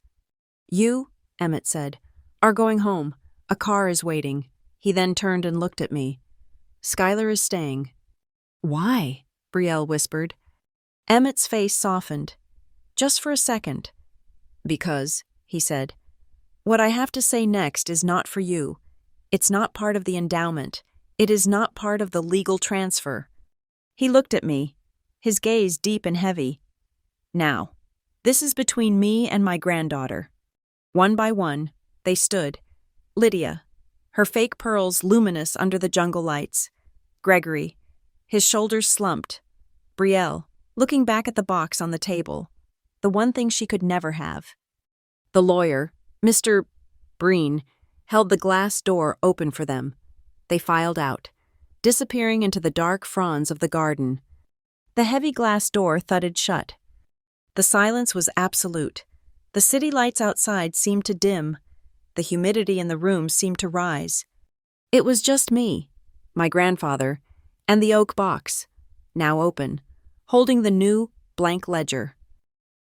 "You," Emmett said, "are going home. A car is waiting." He then turned and looked at me. "Skylar is staying." "Why?" Brielle whispered. Emmett's face softened. Just for a second. "Because," he said, "what I have to say next is not for you. It's not part of the endowment. It is not part of the legal transfer." He looked at me, his gaze deep and heavy. "Now, this is between me and my granddaughter." One by one, they stood. Lydia, her fake pearls luminous under the jungle lights. Gregory, his shoulders slumped. Brielle, looking back at the box on the table, the one thing she could never have. The lawyer, Mr. Breen, held the glass door open for them. They filed out, disappearing into the dark fronds of the garden. The heavy glass door thudded shut. The silence was absolute. The city lights outside seemed to dim. The humidity in the room seemed to rise. It was just me, my grandfather, and the oak box, now open, holding the new, blank ledger.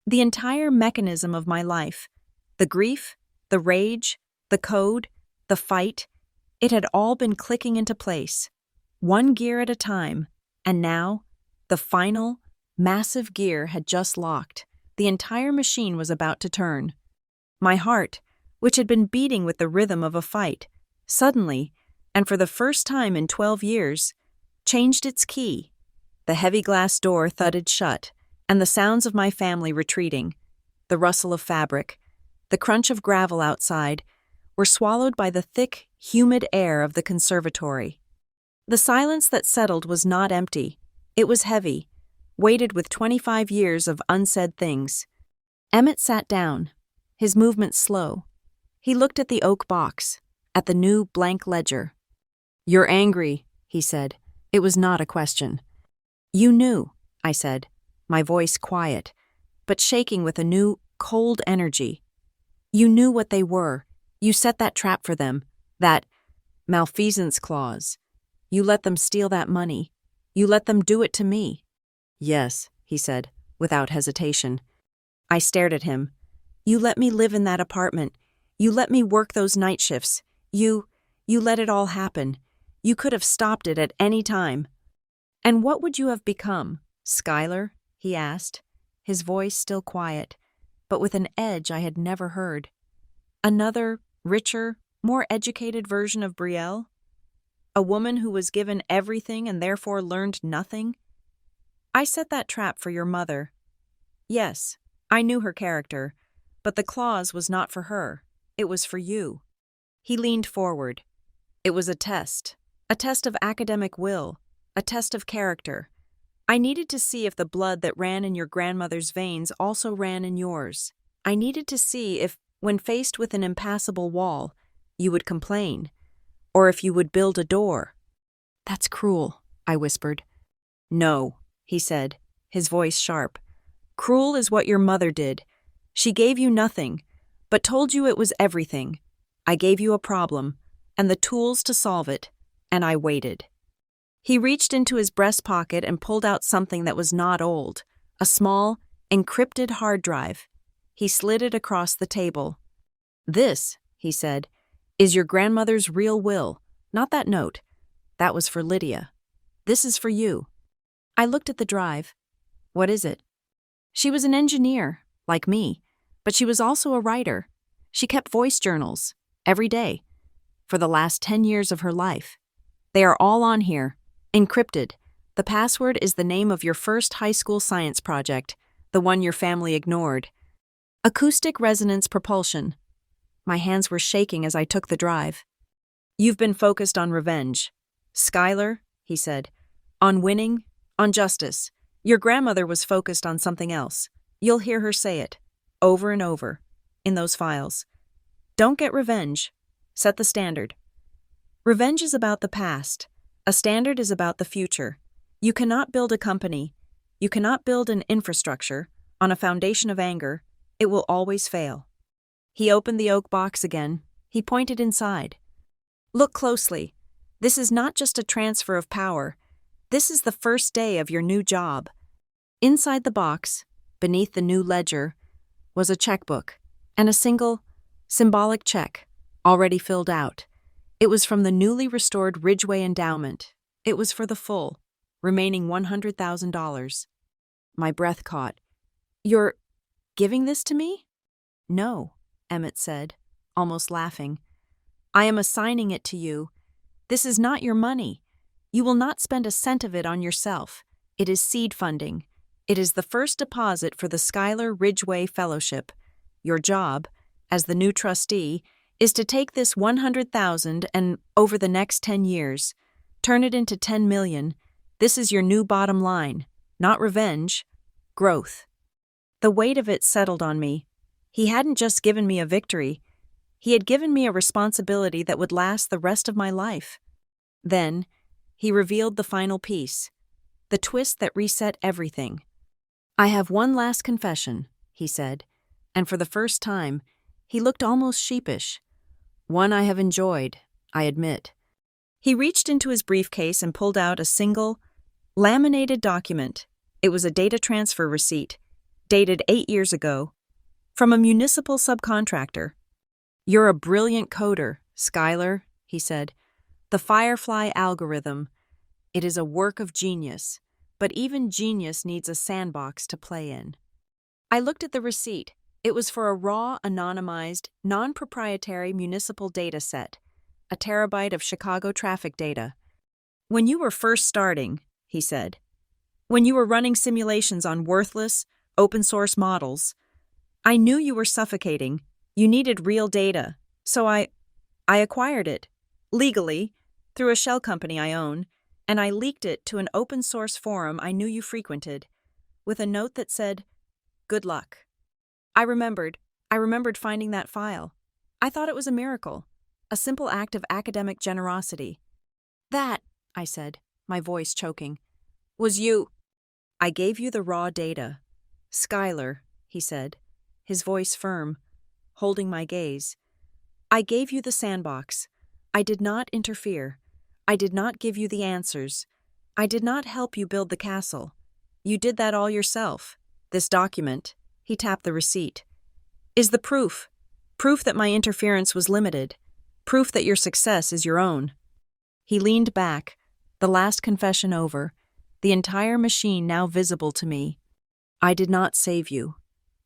The entire mechanism of my life, the grief, the rage, the code, the fight, it had all been clicking into place, one gear at a time, and now, the final, massive gear had just locked. The entire machine was about to turn. My heart, which had been beating with the rhythm of a fight, suddenly, and for the first time in 12 years, changed its key. The heavy glass door thudded shut, and the sounds of my family retreating, the rustle of fabric, the crunch of gravel outside, were swallowed by the thick, humid air of the conservatory. The silence that settled was not empty. It was heavy, weighted with 25 years of unsaid things. Emmett sat down, his movements slow. He looked at the oak box, at the new blank ledger. "You're angry," he said. It was not a question. "You knew," I said, my voice quiet, but shaking with a new, cold energy. "You knew what they were. You set that trap for them, that malfeasance clause. You let them steal that money. You let them do it to me." "Yes," he said, without hesitation. I stared at him. "You let me live in that apartment. You let me work those night shifts. You let it all happen. You could have stopped it at any time." "And what would you have become, Skylar?" he asked, his voice still quiet, but with an edge I had never heard. "Another, richer, more educated version of Brielle? A woman who was given everything and therefore learned nothing? I set that trap for your mother. Yes, I knew her character, but the clause was not for her. It was for you." He leaned forward. "It was a test of academic will, a test of character. I needed to see if the blood that ran in your grandmother's veins also ran in yours. I needed to see if, when faced with an impassable wall, you would complain, or if you would build a door." "That's cruel," I whispered. "No," he said, his voice sharp. "Cruel is what your mother did. She gave you nothing, but told you it was everything. I gave you a problem, and the tools to solve it, and I waited." He reached into his breast pocket and pulled out something that was not old, a small, encrypted hard drive. He slid it across the table. "This," he said, "is your grandmother's real will, not that note. That was for Lydia. This is for you." I looked at the drive. "What is it?" She was an engineer, like me, but she was also a writer. She kept voice journals, every day, for the last 10 years of her life. They are all on here, encrypted. The password is the name of your first high school science project, the one your family ignored. Acoustic resonance propulsion. My hands were shaking as I took the drive. "You've been focused on revenge. Skylar," he said, "on winning, on justice. Your grandmother was focused on something else. You'll hear her say it, over and over, in those files. Don't get revenge. Set the standard. Revenge is about the past. A standard is about the future. You cannot build a company. You cannot build an infrastructure on a foundation of anger. It will always fail." He opened the oak box again. He pointed inside. "Look closely. This is not just a transfer of power. This is the first day of your new job." Inside the box, beneath the new ledger, was a checkbook and a single, symbolic check, already filled out. It was from the newly restored Ridgeway Endowment. It was for the full, remaining $100,000. My breath caught. "You're giving this to me?" "No," Emmett said, almost laughing. "I am assigning it to you. This is not your money. You will not spend a cent of it on yourself. It is seed funding. It is the first deposit for the Skylar Ridgeway Fellowship. Your job, as the new trustee, is to take this $100,000 and, over the next 10 years, turn it into 10 million. This is your new bottom line. Not revenge. Growth." The weight of it settled on me. He hadn't just given me a victory. He had given me a responsibility that would last the rest of my life. Then, he revealed the final piece, the twist that reset everything. "I have one last confession," he said, and for the first time, he looked almost sheepish. "One I have enjoyed, I admit." He reached into his briefcase and pulled out a single, laminated document. It was a data transfer receipt, dated 8 years ago, from a municipal subcontractor. "You're a brilliant coder, Skylar," he said. "The Firefly algorithm. It is a work of genius, but even genius needs a sandbox to play in." I looked at the receipt. It was for a raw, anonymized, non-proprietary municipal data set, a terabyte of Chicago traffic data. "When you were first starting," he said, "when you were running simulations on worthless, open-source models, I knew you were suffocating. You needed real data, so I acquired it, legally, through a shell company I own, and I leaked it to an open-source forum I knew you frequented, with a note that said, 'Good luck.'" I remembered. I remembered finding that file. I thought it was a miracle, a simple act of academic generosity. That, I said, my voice choking, was you. I gave you the raw data. Skylar, he said, his voice firm, holding my gaze. I gave you the sandbox. I did not interfere. I did not give you the answers. I did not help you build the castle. You did that all yourself. This document, he tapped the receipt, is the proof. Proof that my interference was limited. Proof that your success is your own. He leaned back, the last confession over, the entire machine now visible to me. I did not save you.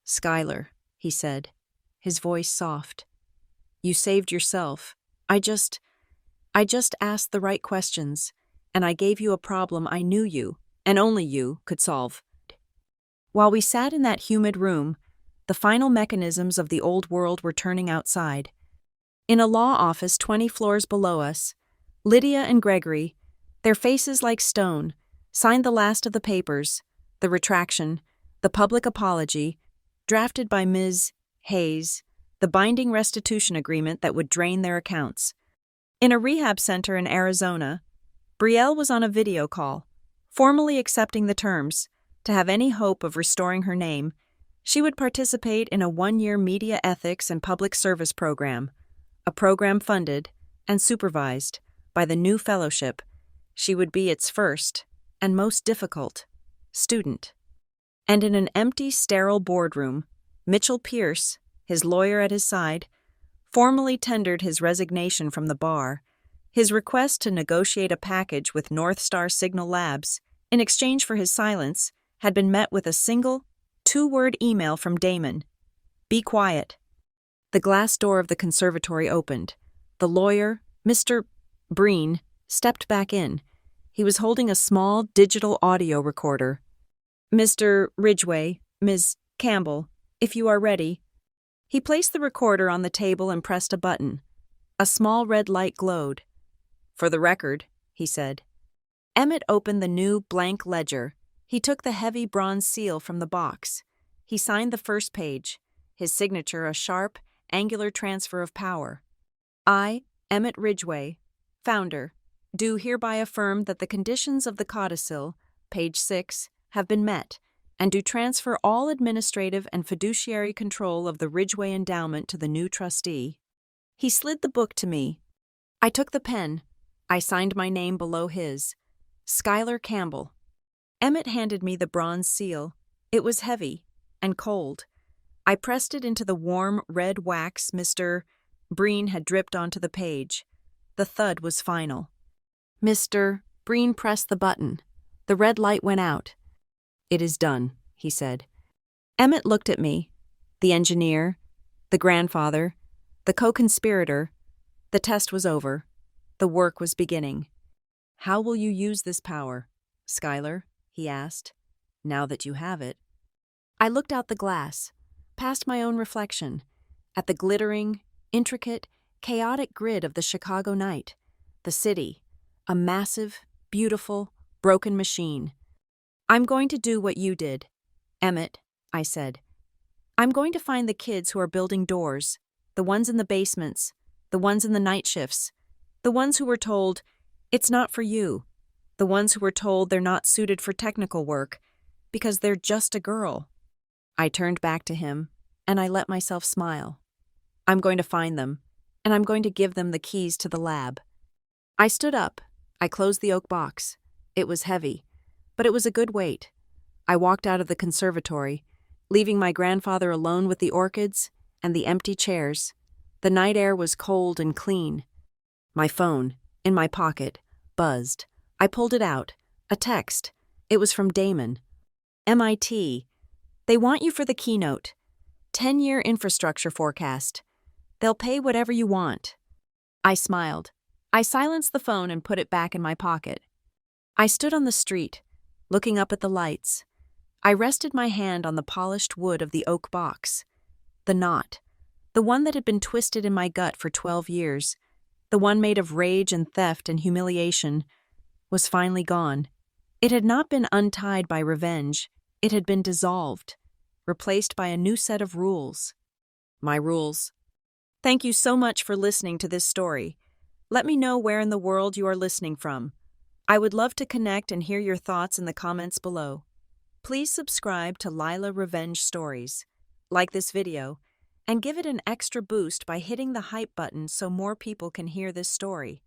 Skylar, he said, his voice soft. You saved yourself. I just asked the right questions, and I gave you a problem I knew you, and only you, could solve. While we sat in that humid room, the final mechanisms of the old world were turning outside. In a law office 20 floors below us, Lydia and Gregory, their faces like stone, signed the last of the papers, the retraction, the public apology, drafted by Ms. Hayes, the binding restitution agreement that would drain their accounts. In a rehab center in Arizona, Brielle was on a video call, formally accepting the terms. To have any hope of restoring her name, she would participate in a 1-year media ethics and public service program, a program funded and supervised by the new fellowship. She would be its first and most difficult student. And in an empty, sterile boardroom, Mitchell Pierce, his lawyer at his side, formally tendered his resignation from the bar, his request to negotiate a package with North Star Signal Labs in exchange for his silence had been met with a single, 2-word email from Damon. Be quiet. The glass door of the conservatory opened. The lawyer, Mr. Breen, stepped back in. He was holding a small digital audio recorder. Mr. Ridgway, Ms. Campbell, if you are ready. He placed the recorder on the table and pressed a button. A small red light glowed. For the record, he said. Emmett opened the new blank ledger. He took the heavy bronze seal from the box. He signed the first page, his signature a sharp, angular transfer of power. I, Emmett Ridgway, founder, do hereby affirm that the conditions of the codicil, page 6, have been met, and do transfer all administrative and fiduciary control of the Ridgway endowment to the new trustee. He slid the book to me. I took the pen. I signed my name below his. Skylar Campbell. Emmett handed me the bronze seal. It was heavy and cold. I pressed it into the warm red wax Mr. Breen had dripped onto the page. The thud was final. Mr. Breen pressed the button. The red light went out. It is done, he said. Emmett looked at me. The engineer, the grandfather, the co-conspirator. The test was over. The work was beginning. How will you use this power, Skylar? He asked. Now that you have it. I looked out the glass, past my own reflection, at the glittering, intricate, chaotic grid of the Chicago night, the city, a massive, beautiful, broken machine. I'm going to do what you did, Emmett, I said. I'm going to find the kids who are building doors, the ones in the basements, the ones in the night shifts, the ones who were told, it's not for you, the ones who were told they're not suited for technical work because they're just a girl. I turned back to him, and I let myself smile. I'm going to find them, and I'm going to give them the keys to the lab. I stood up. I closed the oak box. It was heavy, but it was a good weight. I walked out of the conservatory, leaving my grandfather alone with the orchids and the empty chairs. The night air was cold and clean. My phone, in my pocket, buzzed. I pulled it out. A text. It was from Damon. MIT. They want you for the keynote. 10-year infrastructure forecast. They'll pay whatever you want. I smiled. I silenced the phone and put it back in my pocket. I stood on the street, looking up at the lights. I rested my hand on the polished wood of the oak box. The knot, the one that had been twisted in my gut for 12 years, the one made of rage and theft and humiliation, was finally gone. It had not been untied by revenge. It had been dissolved, replaced by a new set of rules. My rules. Thank you so much for listening to this story. Let me know where in the world you are listening from. I would love to connect and hear your thoughts in the comments below. Please subscribe to Lila Revenge Stories, like this video, and give it an extra boost by hitting the hype button so more people can hear this story.